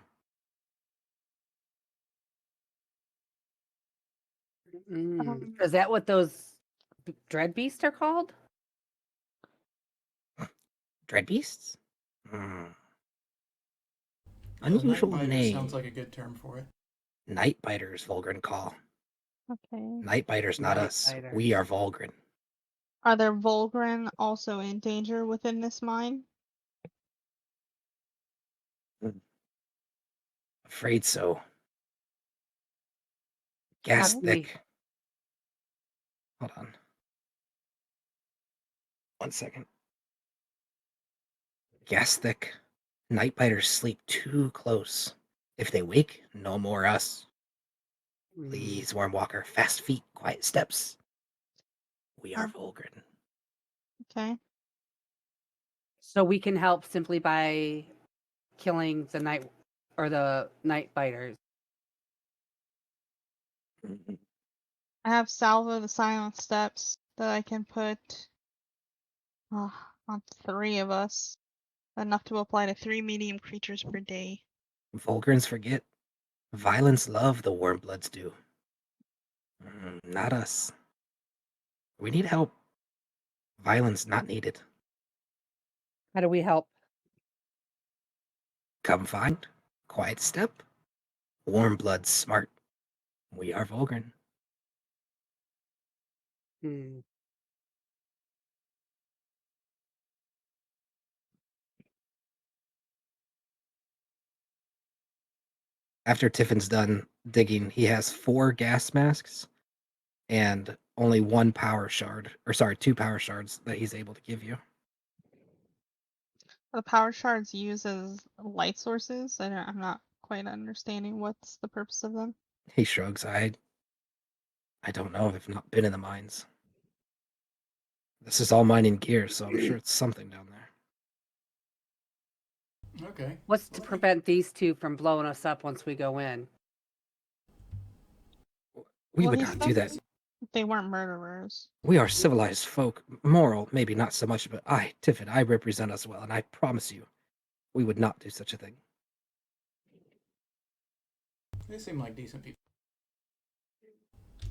Is that what those dread beasts are called? Dread beasts? Yeah, Unusual Night Biter name. sounds like a good term for it. Night biters, Volgren call. Okay. Night biters, not Night us. biters. We are Volgren. Are there Volgren also in danger within this mine? Afraid so. Gas Not me. thick. Hold on. 1 second. Gas thick. Night biters sleep too close. If they wake, no more us. Please, Warm Walker, fast feet, quiet steps. We are Volgren. Okay. So we can help simply by killing the night biters. I have Salvo the Silent Steps that I can put on 3 of us. Enough to apply to 3 medium creatures per day. Volgrens forget. Violence love the warm bloods do. Not us. We need help. Violence not needed. How do we help? Come find. Quiet step. Warm bloods smart. We are Volgren. After Tiffin's done digging, he has 4 gas masks and only 1 power shard, or sorry, 2 power shards that he's able to give you. The power shards use as light sources. I'm not quite understanding what's the purpose of them. He shrugs. I don't know. I've not been in the mines. This is all mining gear, so I'm sure it's something down there. Okay. What's to prevent these two from blowing us up once we go in? We Well, would he not do said that. They weren't murderers. We are civilized folk. Moral, maybe not so much, but Tiffin, I represent us well, and I promise you, we would not do such a thing. They seem like decent people.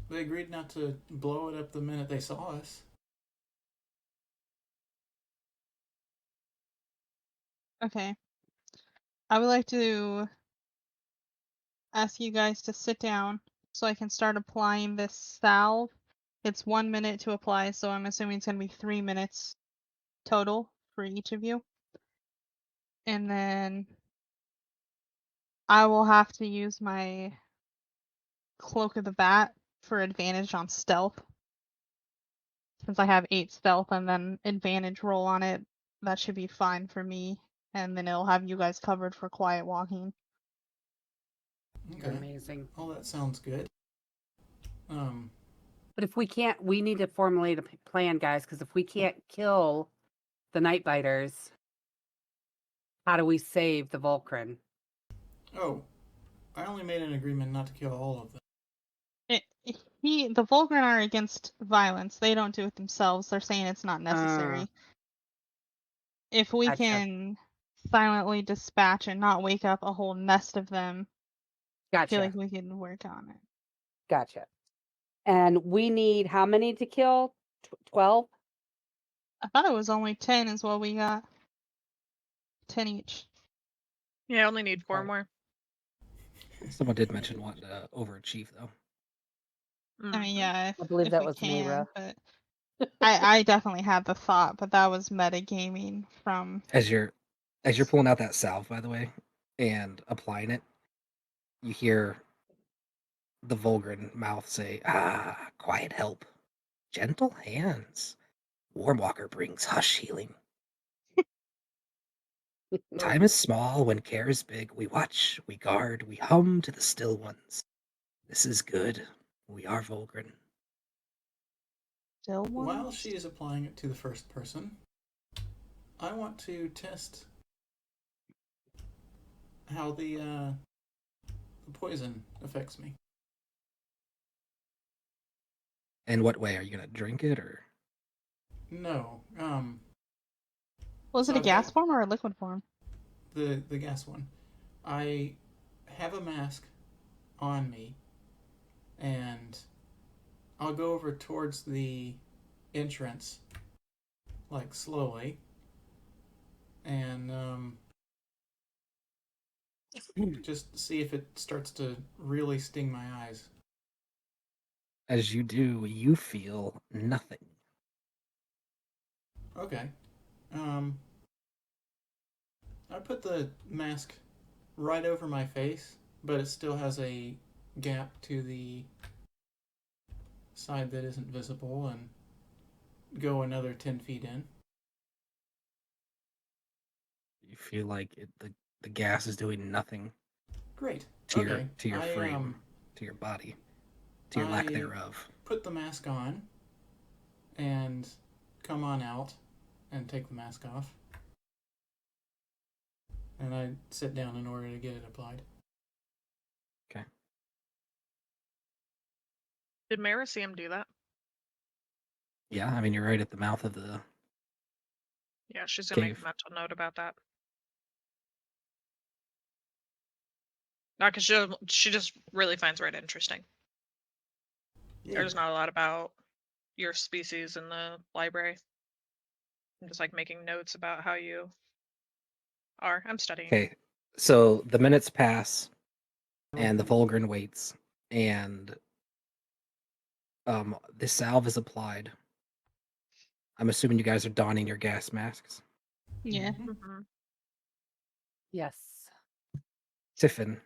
They agreed not to blow it up the minute they saw us. Okay. I would like to ask you guys to sit down so I can start applying this salve. It's 1 minute to apply, so I'm assuming it's going to be 3 minutes total for each of you. And then I will have to use my Cloak of the Bat for advantage on stealth. Since I have 8 stealth and then advantage roll on it, that should be fine for me. And then it'll have you guys covered for quiet walking. Okay. Amazing. All that sounds good. But if we can't, we need to formulate a plan, guys, because if we can't kill the night biters, how do we save the Volcran? Oh, I only made an agreement not to kill all of them. The Volgren are against violence. They don't do it themselves. They're saying it's not necessary. if we Gotcha. can silently dispatch and not wake up a whole nest of them, I feel Gotcha. like we can work on it. Gotcha. And we need how many to kill? 12? I thought it was only 10 is what we got. 10 each. Yeah, I only need 4 Okay. more. Someone did mention wanting to overachieve, though. I mean, yeah, I believe if that we was can, Mayra. but I definitely had the thought, but that was metagaming from. As you're pulling out that salve, by the way, and applying it, you hear the Volgren mouth say, "Ah, quiet help, gentle hands. Warmwalker brings hush healing. Time is small when care is big. We watch, we guard, we hum to the still ones. This is good. We are Volgren." Still While ones? she is applying it to the first person, I want to test how the poison affects me. In what way? Are you gonna drink it, or No, Was So it a I've gas got- form or a liquid form? the gas one. I have a mask on me, and I'll go over towards the entrance, like slowly, and just see if it starts to really sting my eyes. as you do, you feel nothing. Okay. I put the mask right over my face, but it still has a gap to the side that isn't visible, and go another 10 feet in. You feel like the gas is doing nothing Great. to Okay. your I frame, to your body, to your lack thereof. put the mask on and come on out and take the mask off. And I sit down in order to get it applied. Did Mara see him do that? Yeah, I mean you're right at the mouth of the Yeah, she's gonna make a cave. mental note about that. Not because she just really finds Red interesting. Yeah. There's not a lot about your species in the library. I'm just like making notes about how you are. I'm studying. Okay, so the minutes pass, and the Volgren waits, and the salve is applied. I'm assuming you guys are donning your gas masks. Yeah. Mhm. Mm-hmm. Yes. Tiffin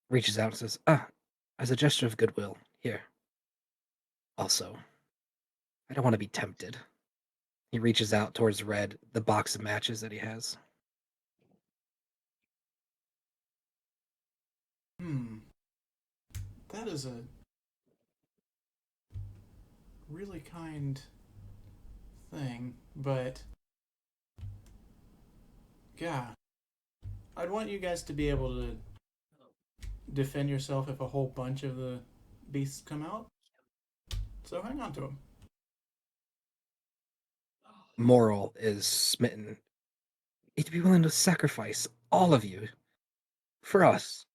reaches out and says, as a gesture of goodwill, here. Also, I don't want to be tempted. He reaches out towards Red, the box of matches that he has. That is a really kind thing, but yeah, I'd want you guys to be able to defend yourself if a whole bunch of the beasts come out. So hang on to them. Moral is smitten. He'd be willing to sacrifice all of you for us.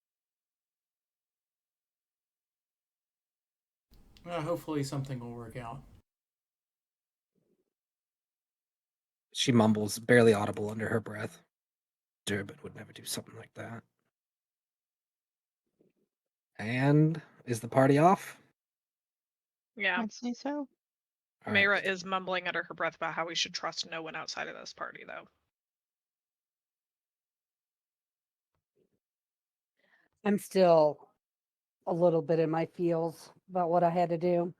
Hopefully something will work out. She mumbles, barely audible under her breath. Durbin would never do something like that. And is the party off? Yeah. I'd say so. All Mayra right. is mumbling under her breath about how we should trust no one outside of this party, though. I'm still a little bit in my feels about what I had to do,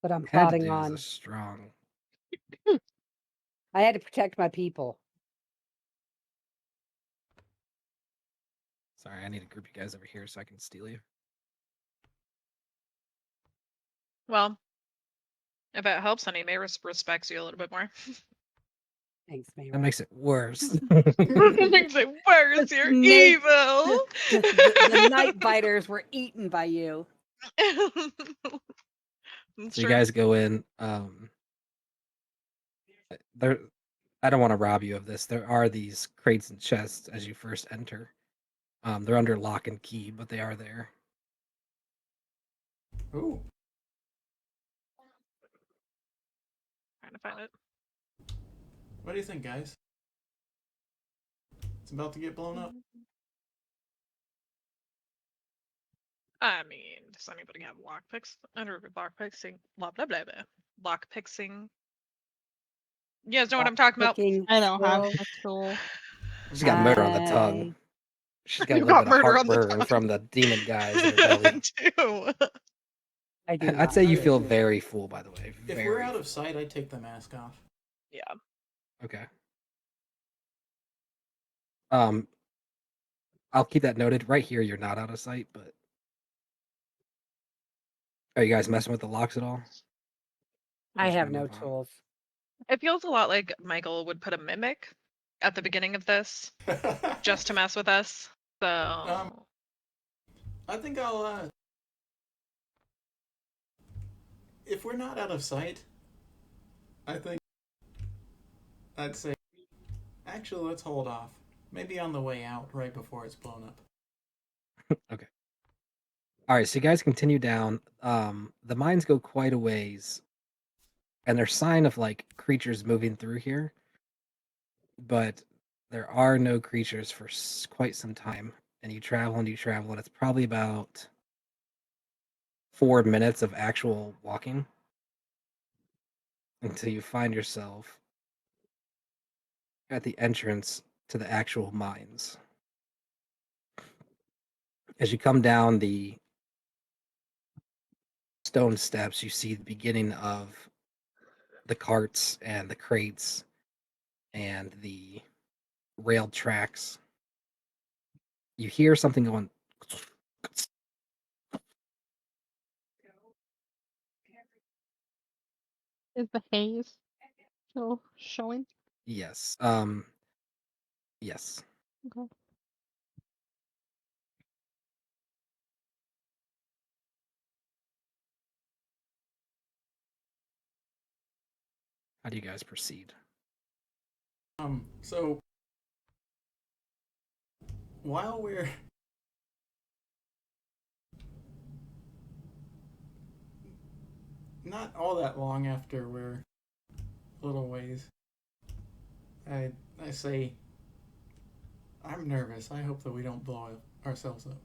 but I'm Had to plodding do is on. a strong. I had to protect my people. Sorry, I need to group you guys over here so I can steal you. Well, if it helps, honey, Mayra respects you a little bit more. Thanks, That Mayra. makes it worse. Makes it worse. You're Snake- evil. The night biters were eaten by you. So you guys go in. There, I don't want to rob you of this. There are these crates and chests as you first enter. They're under lock and key, but they are there. Ooh. Trying to find it. What do you think, guys? It's about to get blown up. I mean, does anybody have lockpicks? Under lockpicking, blah blah blah blah. Lockpicking. You guys know what I'm talking about? Picking I don't have skills. a tool. She's got murder on the tongue. I- She's got a You little got bit of murder on the heartburn tongue. from the demon guys in her belly. I do. I do I'd not. say you Okay. feel very full, by the way. If Very we're out full. of sight, I take the mask off. Yeah. Okay. I'll keep that noted. Right here, you're not out of sight, but are you guys messing with the locks at all? I just have gonna no move on. tools. It feels a lot like Michael would put a mimic at the beginning of this just to mess with us. So I think I'll. If we're not out of sight, I think I'd say. Actually, let's hold off. Maybe on the way out, right before it's blown up. Okay. All right, so you guys continue down. The mines go quite a ways, and there's sign of like creatures moving through here, but there are no creatures for quite some time. And you travel and you travel, and it's probably about 4 minutes of actual walking until you find yourself at the entrance to the actual mines. As you come down the stone steps, you see the beginning of the carts and the crates and the railed tracks. You hear something going. Is the haze still showing? Yes. Yes. Okay. How do you guys proceed? So while we're not all that long after we're a little ways, I say I'm nervous. I hope that we don't blow ourselves up.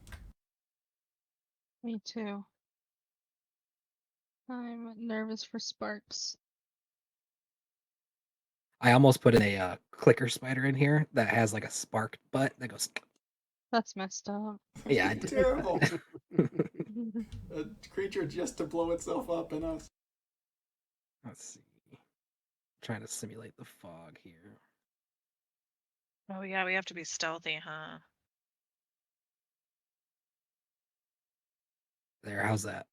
Me too. I'm nervous for sparks. I almost put in a clicker spider in here that has like a spark butt that goes. That's messed up. Yeah, I did. Terrible. A creature just to blow itself up in us. Let's see. Trying to simulate the fog here. oh yeah, we have to be stealthy, huh? There, how's that?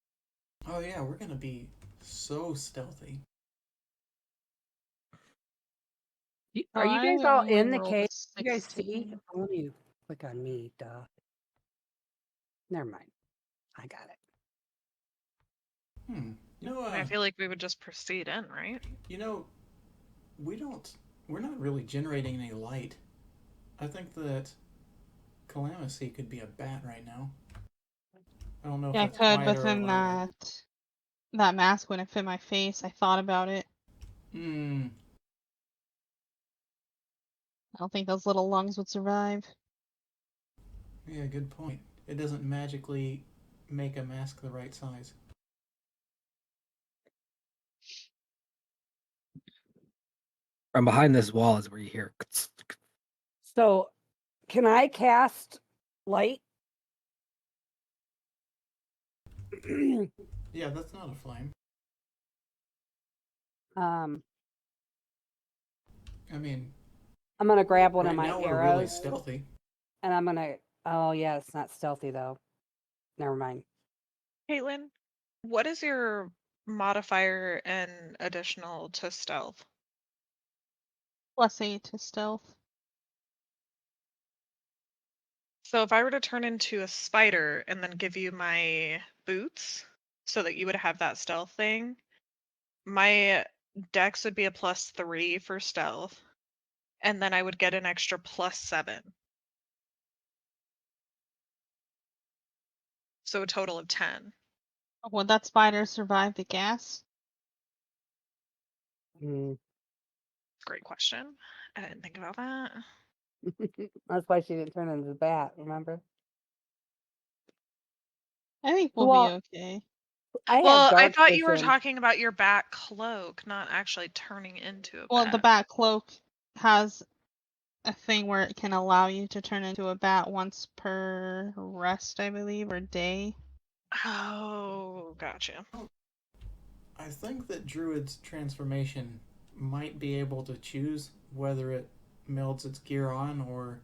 Oh yeah, we're gonna be so stealthy. Are you guys I all only in the rolled a cave? You guys see? 16. Oh, let me click on me. Duh. Never mind. I got it. You know, I feel like we would just proceed in, right? you know, we're not really generating any light. I think that Calamithy could be a bat right now. I don't know Yeah, I if that's could, but quieter or then louder. that mask wouldn't fit my face. I thought about it. Hmm. I don't think those little lungs would survive. Yeah, good point. It doesn't magically make a mask the right size. From behind this wall is where you hear. So, can I cast light? Yeah, that's not a flame. um, I mean, I'm gonna grab one right of my now we're arrows, really stealthy. and I'm gonna. Oh yeah, it's not stealthy though. Never mind. Caitlin, what is your modifier and additional to stealth? +8 to stealth. So if I were to turn into a spider and then give you my boots so that you would have that stealth thing, my dex would be a +3 for stealth. and then I would get an extra +7. So a total of 10. Would that spider survive the gas? Mm. Great question. I didn't think about that. That's why she didn't turn into the bat, remember? I think we'll Who be all, okay. I have Well, I dark thought you were vision. talking about your bat cloak, not actually turning into a Well, the bat. bat cloak has a thing where it can allow you to turn into a bat once per rest, I believe, or day. Oh, gotcha. I think that Druid's transformation might be able to choose whether it melds its gear on or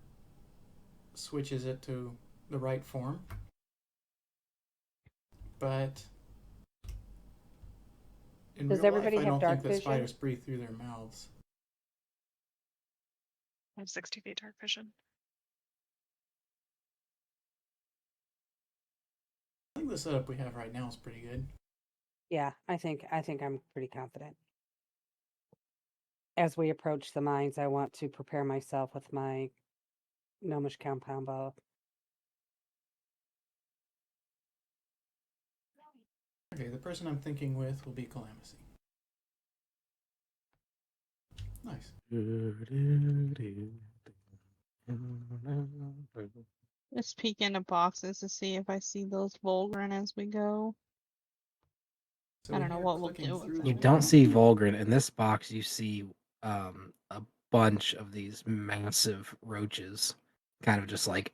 switches it to the right form. But in Does real everybody life, I have don't think dark that vision? spiders breathe through their mouths. I have 60 feet dark vision. I think the setup we have right now is pretty good. Yeah, I think I'm pretty confident. As we approach the mines, I want to prepare myself with my gnomish compound bow. Okay, the person I'm thinking with will be Calamithy. Nice. Just peek into boxes to see if I see those Volgren as we go. So I don't know here, what we'll clicking do through with the You them. don't wall. see Volgren. In this box, you see a bunch of these massive roaches, kind of just like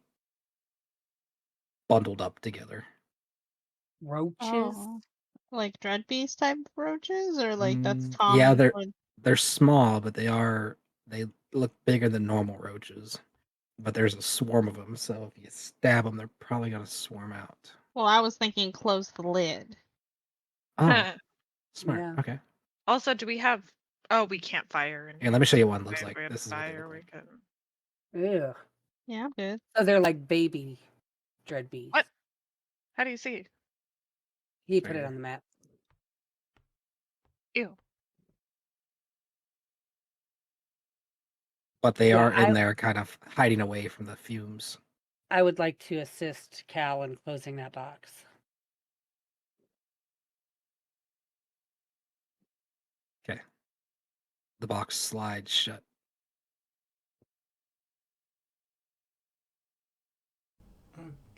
bundled up together. Roaches? Oh, like dread beast type roaches, or like that's Yeah, common for. they're small, but they look bigger than normal roaches. But there's a swarm of them, so if you stab them, they're probably gonna swarm out. Well, I was thinking close the lid. Oh, smart. Yeah. Okay. Also, do we have... Oh, we can't fire in And let me show you what one here. looks If like. we had This is what they fire, look we like. can... Ew. Yeah, I'm good. So they're like baby dread bees. What? How do you see? He put Right it here. on the map. Ew. But they Yeah, are in there kind of hiding away from the fumes. I would like to assist Cal in closing that box. Okay. The box slides shut.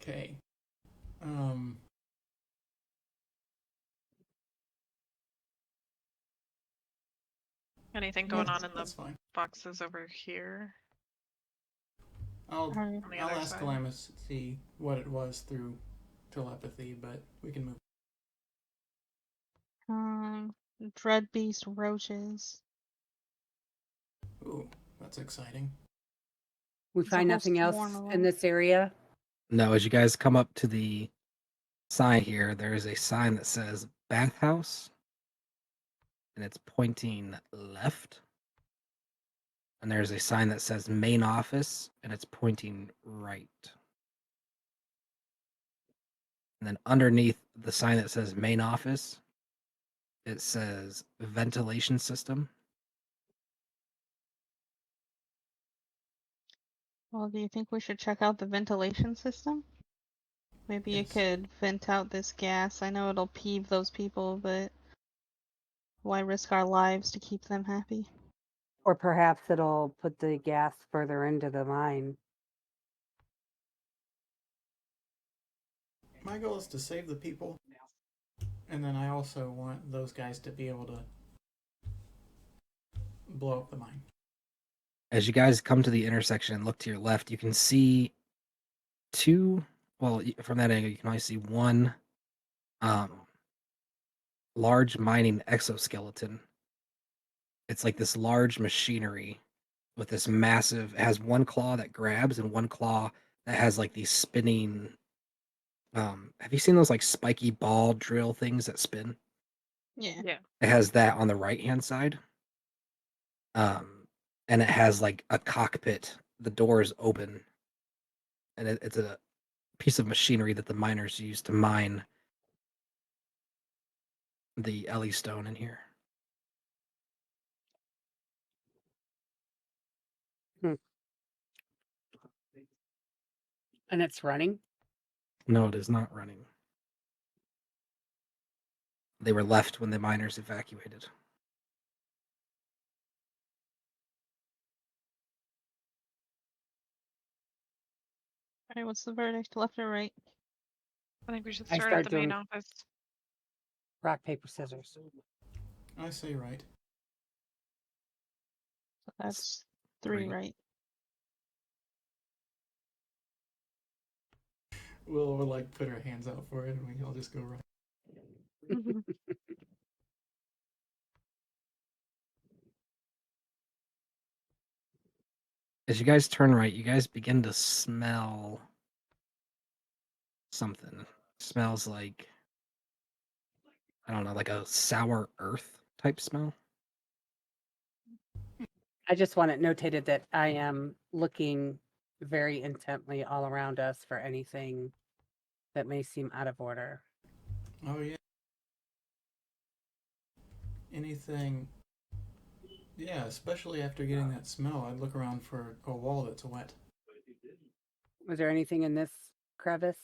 Okay. Um. Anything Yeah, going on in the that's fine. boxes over here? I'll Alright. On the I'll other ask side? Calamithy what it was through telepathy, but we can move. Dread beast roaches. Ooh, that's exciting. We There's a find whole nothing else swarm of in them. this area. No, as you guys come up to the sign here, there is a sign that says bathhouse, and it's pointing left. And there's a sign that says main office, and it's pointing right. And then underneath the sign that says main office, it says ventilation system. Well, do you think we should check out the ventilation system? Maybe it Yes. could vent out this gas. I know it'll peeve those people, but why risk our lives to keep them happy? Or perhaps it'll put the gas further into the mine. My goal is to save the people, and then I also want those guys to be able to blow up the mine. As you guys come to the intersection and look to your left, you can see two. Well, from that angle, you can only see one large mining exoskeleton. It's like this large machinery with this massive. It has one claw that grabs and one claw that has like these spinning. Have you seen those like spiky ball drill things that spin? Yeah. Yeah. It has that on the right hand side. And it has like a cockpit. The door is open, and it's a piece of machinery that the miners use to mine the Ellie stone in here. And it's running? No, it is not running. They were left when the miners evacuated. Alright, what's the verdict? Left or right? I think we should I start at start the main doing- office. Rock, paper, scissors. I say right. So that's 3 3. right. We'll like put our hands out for it, and we all just go right. As you guys turn right, you guys begin to smell something. Smells like, I don't know, like a sour earth type smell. I just want it notated that I am looking very intently all around us for anything that may seem out of order. Oh yeah. Anything? Yeah, especially after getting that smell, I'd look around for a wall that's wet. Was there anything in this crevice?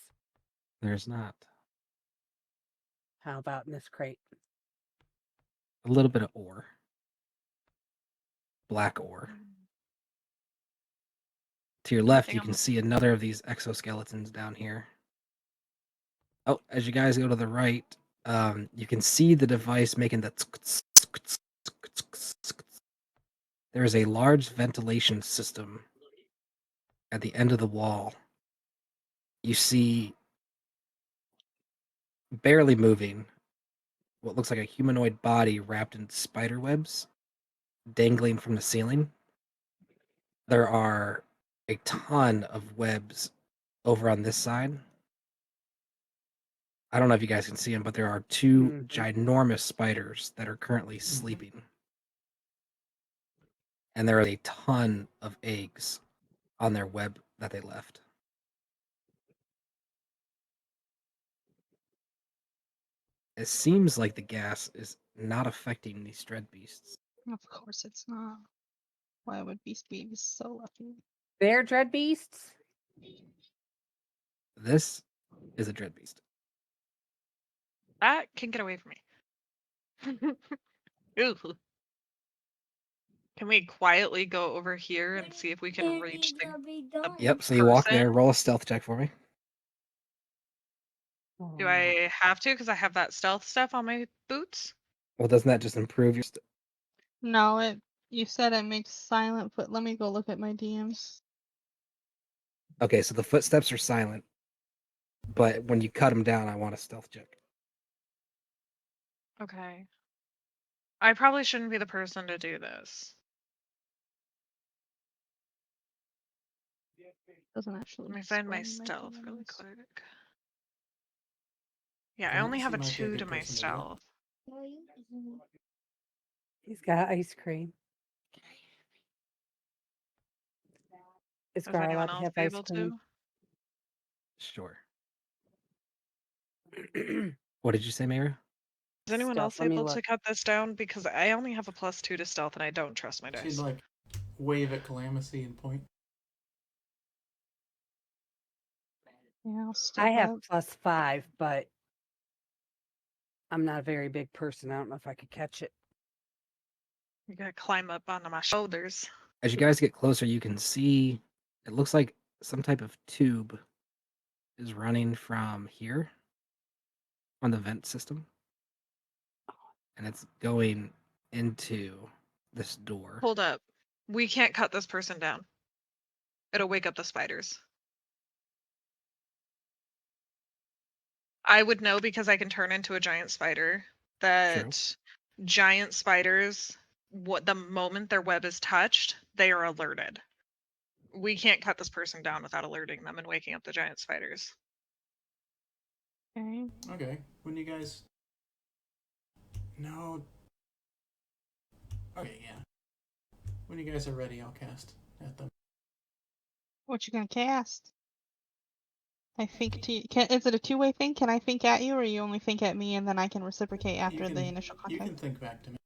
There's not. How about in this crate? A little bit of ore. Black ore. To your left, Anything you on can the- see another of these exoskeletons down here. Oh, as you guys go to the right, you can see the device making the. There is a large ventilation system at the end of the wall. You see, barely moving, what looks like a humanoid body wrapped in spider webs dangling from the ceiling. There are a ton of webs over on this side. I don't know if you guys can see them, but there are 2 ginormous spiders that are currently sleeping. And there are a ton of eggs on their web that they left. It seems like the gas is not affecting these dread beasts. Of course it's not. Why would Beast be so lucky? They're dread beasts? This is a dread beast. That can get away from me. Ooh. Can we quietly go over here and see if we can reach the Yep, so you walk there, person? roll a stealth check for me. Do I have to? Because I have that stealth stuff on my boots? Well, doesn't that just improve your No, you said it makes silent foot. Let me go look at my DMs. Okay, so the footsteps are silent, but when you cut them down, I want a stealth check. Okay. I probably shouldn't be the person to do this. Doesn't actually Let me find my display stealth really DMs. quick. Yeah, I Perhaps only have you a might be a 2 good to my person to do it. stealth. He's got ice cream. Is Is Gar allowed anyone to else have be ice able cream? Sure. What did you say, Mara? Is anyone Stealth, else let me able to look. cut this down? Because I only have a +2 to stealth and I don't trust my She'd dice. like wave at Calamity and point. Yeah, I'll still I have +5, but I'm not a very big person. I don't know if I could catch it. You gotta climb up onto my shoulders. As you guys get closer, you can see it looks like some type of tube is running from here on the vent system, and it's going into this door. Hold up. We can't cut this person down. It'll wake up the spiders. I would know because I can turn into a giant spider that giant spiders, what the moment their web is touched, they are alerted. We can't cut this person down without alerting them and waking up the giant spiders. Okay. Okay, when you guys. No. Okay, yeah. When you guys are ready, I'll cast at them. What you gonna cast? I think is it a two-way thing? Can I think at you, or you only think at me, and then I can reciprocate after the initial You contact? can think back to me.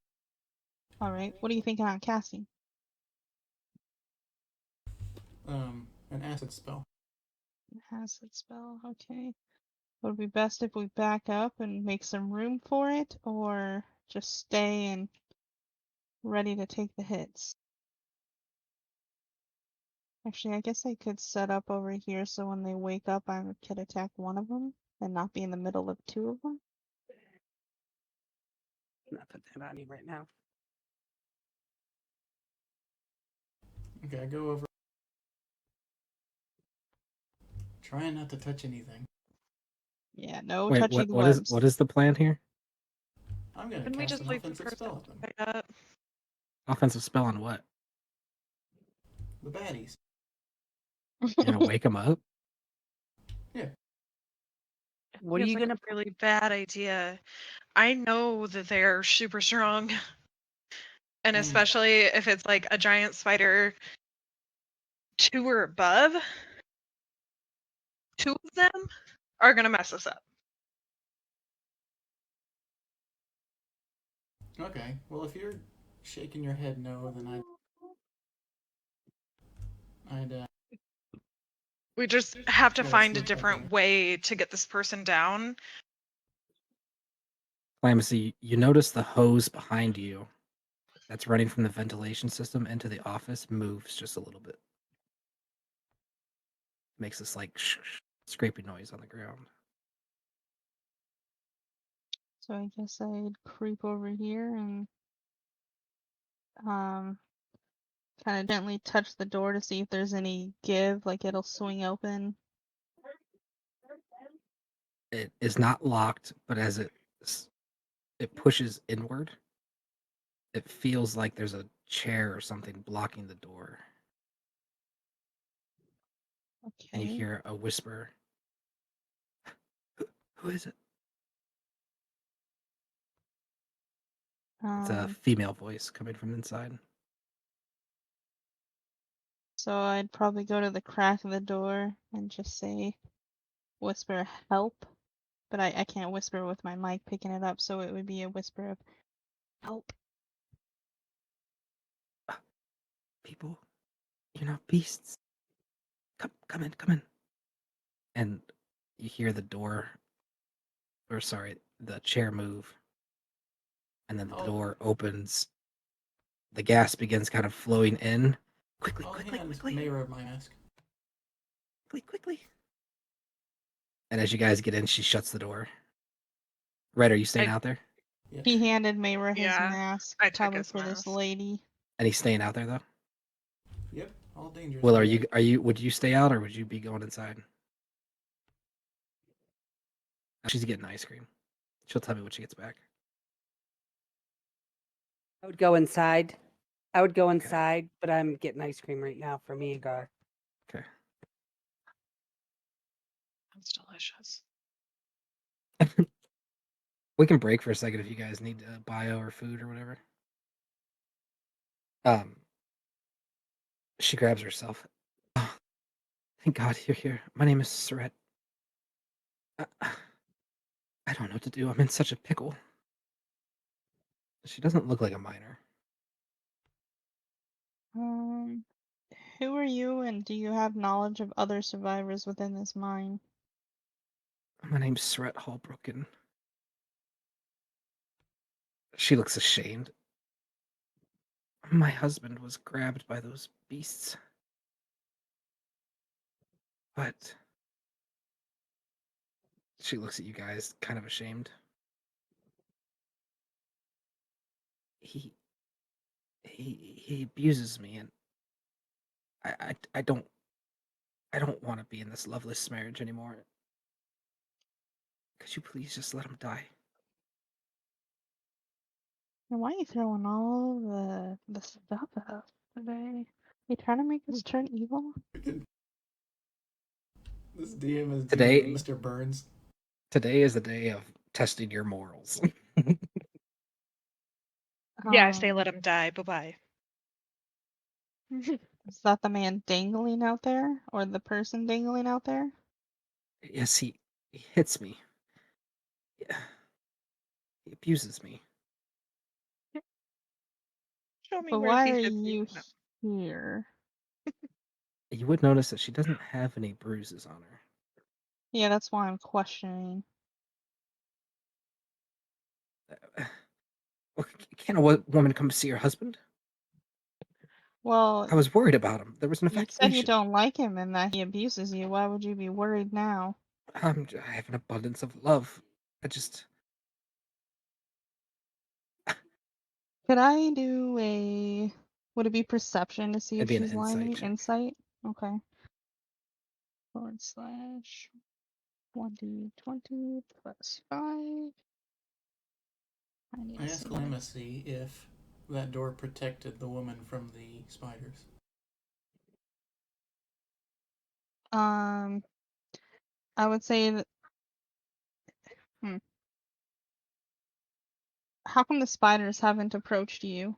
All right. What are you thinking on casting? An acid spell. Acid spell. Okay. Would it be best if we back up and make some room for it, or just stay and ready to take the hits? Actually, I guess I could set up over here so when they wake up, I could attack one of them and not be in the middle of two of them. I'm not put that on you right now. Okay, I go over. Trying not to touch anything. Yeah, no Wait, touching the what is webs. what is the plan here? I'm gonna Can we cast just an leave the offensive person spell at them. right up? Offensive spell on what? The baddies. You're gonna wake them up? Yeah. What are Feels you like gonna? a really bad idea. I know that they're super strong, and Mm. especially if it's like a giant spider 2 or above, 2 of them are gonna mess us up. Okay. Well, if you're shaking your head no, then I'd We just have to try to find a sneak back different in. way to get this person down. Clamsy, you notice the hose behind you that's running from the ventilation system into the office moves just a little bit. Makes this like scraping noise on the ground. So I guess I'd creep over here and kind of gently touch the door to see if there's any give, like it'll swing open. It is not locked, but as it pushes inward, it feels like there's a chair or something blocking the door. And you Okay. hear a whisper. Who is it? It's a female voice coming from inside. So I'd probably go to the crack of the door and just say, whisper help. But I can't whisper with my mic picking it up, so it would be a whisper of help. People, you're not beasts. Come in. And you hear the door, or sorry, the chair move, and then the I'll, door opens. The gas begins kind of flowing in. Quickly, I'll quickly, hand quickly, Mayra my mask. quickly. And as you guys get in, she shuts the door. Red, are you staying out there? Yes. He handed Mayra his Yeah, mask, I took probably his for this mask. lady. And he's staying out there though. Yep. All dangerous. Will, are you? Would you stay out or would you be going inside? She's getting ice cream. She'll tell me when she gets back. I would go inside. Okay. But I'm getting ice cream right now for me and Gar. Okay. That's delicious. We can break for a second if you guys need bio or food or whatever. She grabs herself. Oh, thank God you're here. My name is Surette. I don't know what to do. I'm in such a pickle. She doesn't look like a minor. Who are you, and do you have knowledge of other survivors within this mine? My name's Surette Hallbrooken. She looks ashamed. My husband was grabbed by those beasts. But she looks at you guys, kind of ashamed. He abuses me, and I don't want to be in this loveless marriage anymore. Could you please just let him die? And why are you throwing all the stuff out today? You trying to make us turn evil? This DM is Today- Mr. Burns. Today is the day of testing your morals. Yeah, I say let him die. Bye-bye. Is that the man dangling out there, or the person dangling out there? Yes, he hits me. Yeah. He abuses me. Show me But where why he are hit you No. here? You would notice that she doesn't have any bruises on her. Yeah, that's why I'm questioning. Well, can't a woman come see her husband? Well, I was worried about him. There was an you said you infatuation. don't like him and that he abuses you. Why would you be worried now? I have an abundance of love. I just Could I do a... Would it be perception to see it'd if be an she's lying to insight me? check. Insight? Okay. / 1d20 plus 5. I need I to asked see what I... Lamacy if that door protected the woman from the spiders. I would say that... Hmm. How come the spiders haven't approached you?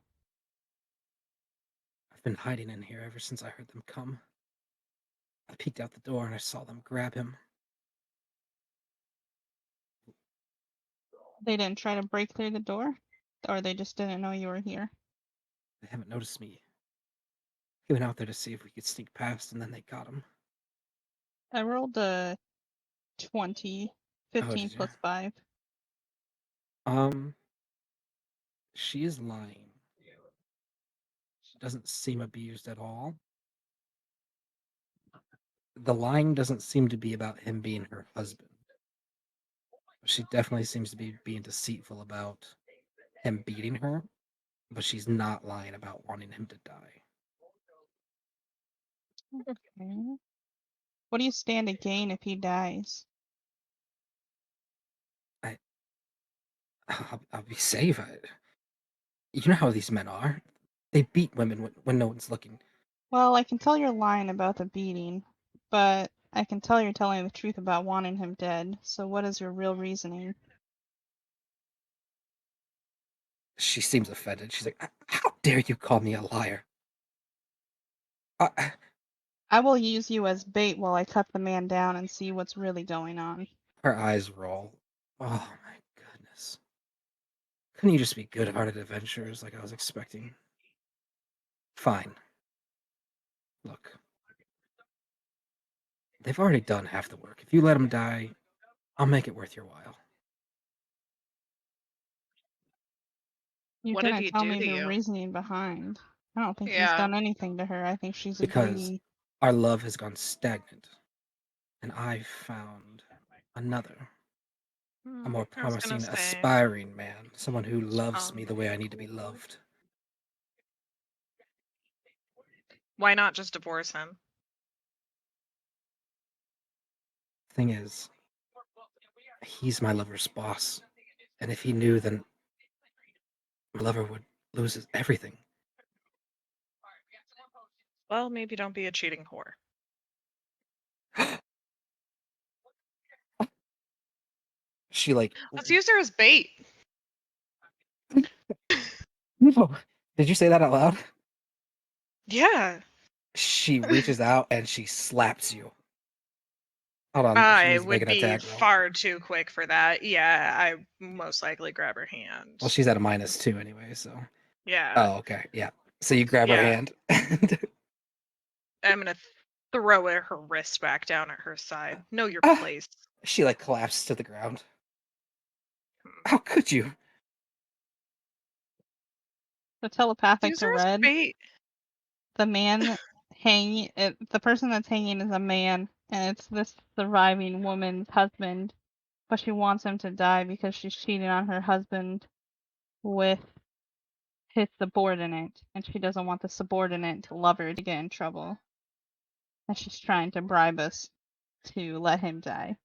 I've been hiding in here ever since I heard them come. I peeked out the door and I saw them grab him. They didn't try to break through the door? Or they just didn't know you were here? They haven't noticed me. He went out there to see if we could sneak past, and then they got him. I rolled a 20. Oh, 15 did you? plus 5. She is lying. She doesn't seem abused at all. The lying doesn't seem to be about him being her husband. She definitely seems to be being deceitful about him beating her, but she's not lying about wanting him to die. Okay. What do you stand to gain if he dies? I'll be safe. You know how these men are. They beat women when no one's looking. Well, I can tell you're lying about the beating, but I can tell you're telling the truth about wanting him dead. So what is your real reasoning? She seems offended. She's like, "How dare you call me a liar?" Uh, I will use you as bait while I cut the man down and see what's really going on. Her eyes roll. Oh my goodness. Couldn't you just be good-hearted adventurers like I was expecting? Fine. Look, they've already done half the work. If you let them die, I'll make it worth your while. You What did didn't he tell do me to the you? reasoning behind. I don't think he's Yeah. done anything to her. I think she's a Because greedy. our love has gone stagnant, and I've found another, a more I was gonna promising, say, aspiring man, someone who loves me um, the way I need to be loved. why not just divorce him? Thing is, he's my lover's boss, and if he knew, then my lover would lose everything. Well, maybe don't be a cheating whore. She like, Let's use her as bait. no. Did you say that out loud? Yeah. She reaches out and she slaps you. Hold on, she I needs to make would an be attack roll. far too quick for that. Yeah, I most likely grab her hand. Well, she's at a -2 anyway, so. Yeah. Oh, okay, yeah. So you grab her Yeah. hand. I'm gonna throw her wrist back down at her side. Know your Ah! place. She like collapses to the ground. Hmm. How could you? The telepathic Use to her as Red, bait. the man hanging, the person that's hanging is a man, and it's this surviving woman's husband, but she wants him to die because she's cheating on her husband with his subordinate, and she doesn't want the subordinate lover to get in trouble. And she's trying to bribe us to let him die.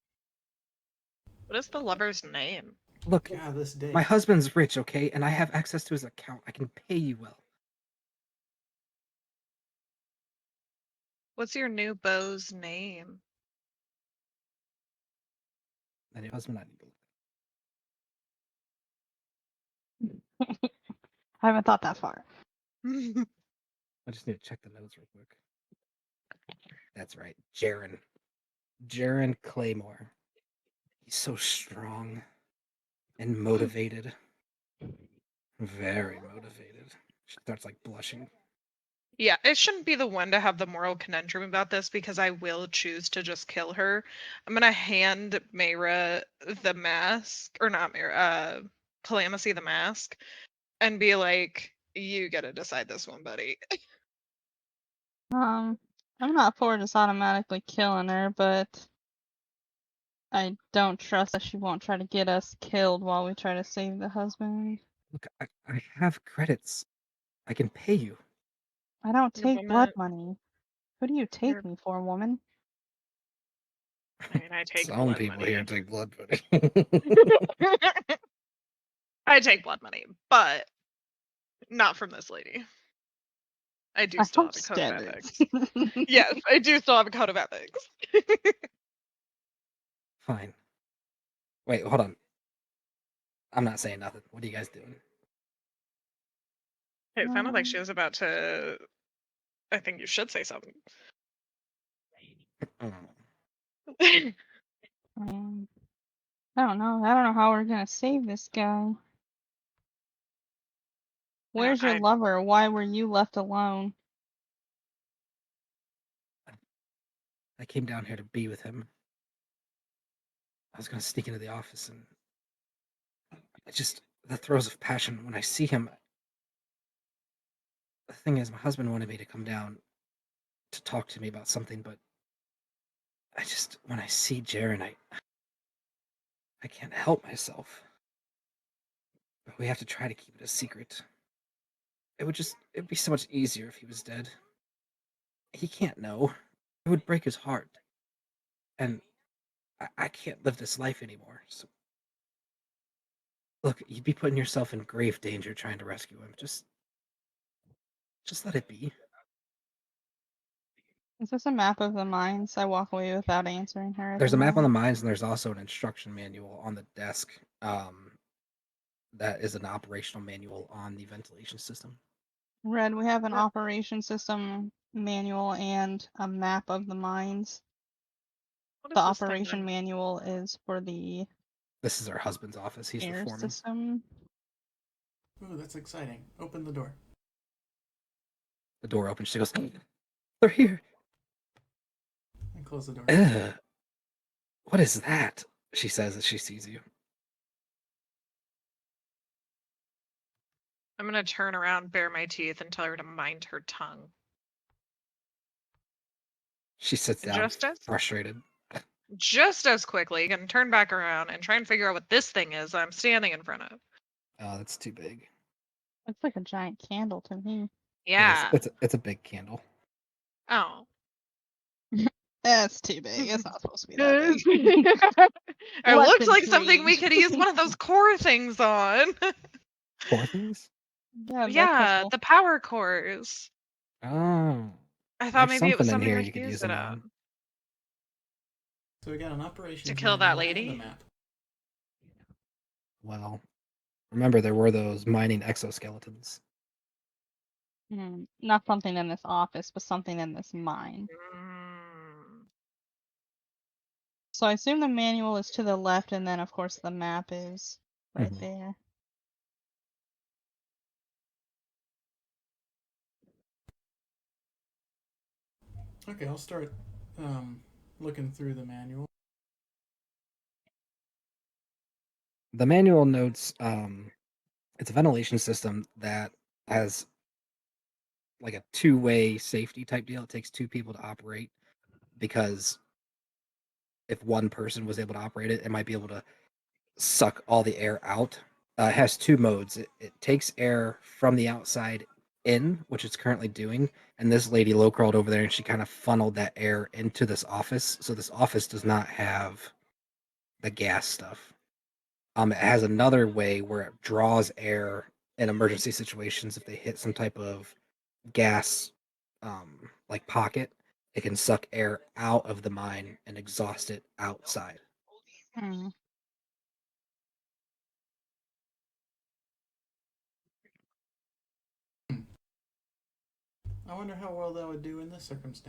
What is the lover's name? Look, God, this day. my husband's rich, okay, and I have access to his account. I can pay you well. What's your new beau's name? And your husband, I need to look. I haven't thought that far. I just need to check the notes real quick. That's right, Jaren. Jaren Claymore. He's so strong and motivated. Very motivated. She starts like blushing. Yeah, it shouldn't be the one to have the moral conundrum about this because I will choose to just kill her. I'm gonna hand Mayra the mask, or not Mayra, Calamithy the mask, and be like, "You gotta decide this one, buddy." I'm not for just automatically killing her, but I don't trust that she won't try to get us killed while we try to save the husband. Look, I have credits. I can pay you. I don't Your take blood woman, money. Who do you take me for, woman? I mean, I take Some blood people here money. take blood money. I take blood money, but not from this lady. I do I still have have a code of standards. ethics. Yes, I do still have a code of ethics. Fine. Wait, hold on. I'm not saying nothing. What are you guys doing? It sounded like she was about to. I think you should say something. Mm. I don't know. I don't know how we're gonna save this guy. Where's your I lover? Why were you left alone? I came down here to be with him. I was gonna sneak into the office and I just the throes of passion when I see him. The thing is, my husband wanted me to come down to talk to me about something, but when I see Jaren, I can't help myself. But we have to try to keep it a secret. It'd be so much easier if he was dead. He can't know. It would break his heart. And I can't live this life anymore. So look, you'd be putting yourself in grave danger trying to rescue him. Just let it be. Is this a map of the mines? I walk away without answering her at There's the a map on the moment. mines, and there's also an instruction manual on the desk. That is an operational manual on the ventilation system. Red, we have an operation system manual and a map of the mines. What The is this thing operation doing? manual is for the This is her husband's office. He's the air foreman. system. Ooh, that's exciting. Open the door. The door opens. She goes, "They're here." And close the door. Ugh, what is that? She says as she sees you. I'm gonna turn around, bare my teeth, and tell her to mind her tongue. She sits down, frustrated. Just as quickly, gonna turn back around and try and figure out what this thing is I'm standing in front of. Oh, that's too big. Looks like a giant candle to me. Yeah. It's a big candle. Oh. That's too big. It's not supposed to be that big. It Less looks like something we intrigued. could use one of those core things on. Core things? Yeah, the Yeah, crystal. the power cores. Oh, I thought there's maybe it was something in something here we you could could use use it them on. on. So we got an To operations kill that manual and a lady? map. Well, remember there were those mining exoskeletons. Not something in this office, but something in this mine. Mm. So I assume the manual is to the left, and then of course the map is right Mhm. there. Okay, I'll start looking through the manual. The manual notes it's a ventilation system that has like a two-way safety type deal. It takes two people to operate because if one person was able to operate it, it might be able to suck all the air out. It has two modes. It takes air from the outside in, which it's currently doing. And this lady low crawled over there and she kind of funneled that air into this office. So this office does not have the gas stuff. It has another way where it draws air in emergency situations if they hit some type of gas like pocket. It can suck air out of the mine and exhaust it outside. Hmm. I wonder how well that would do in this circumstance.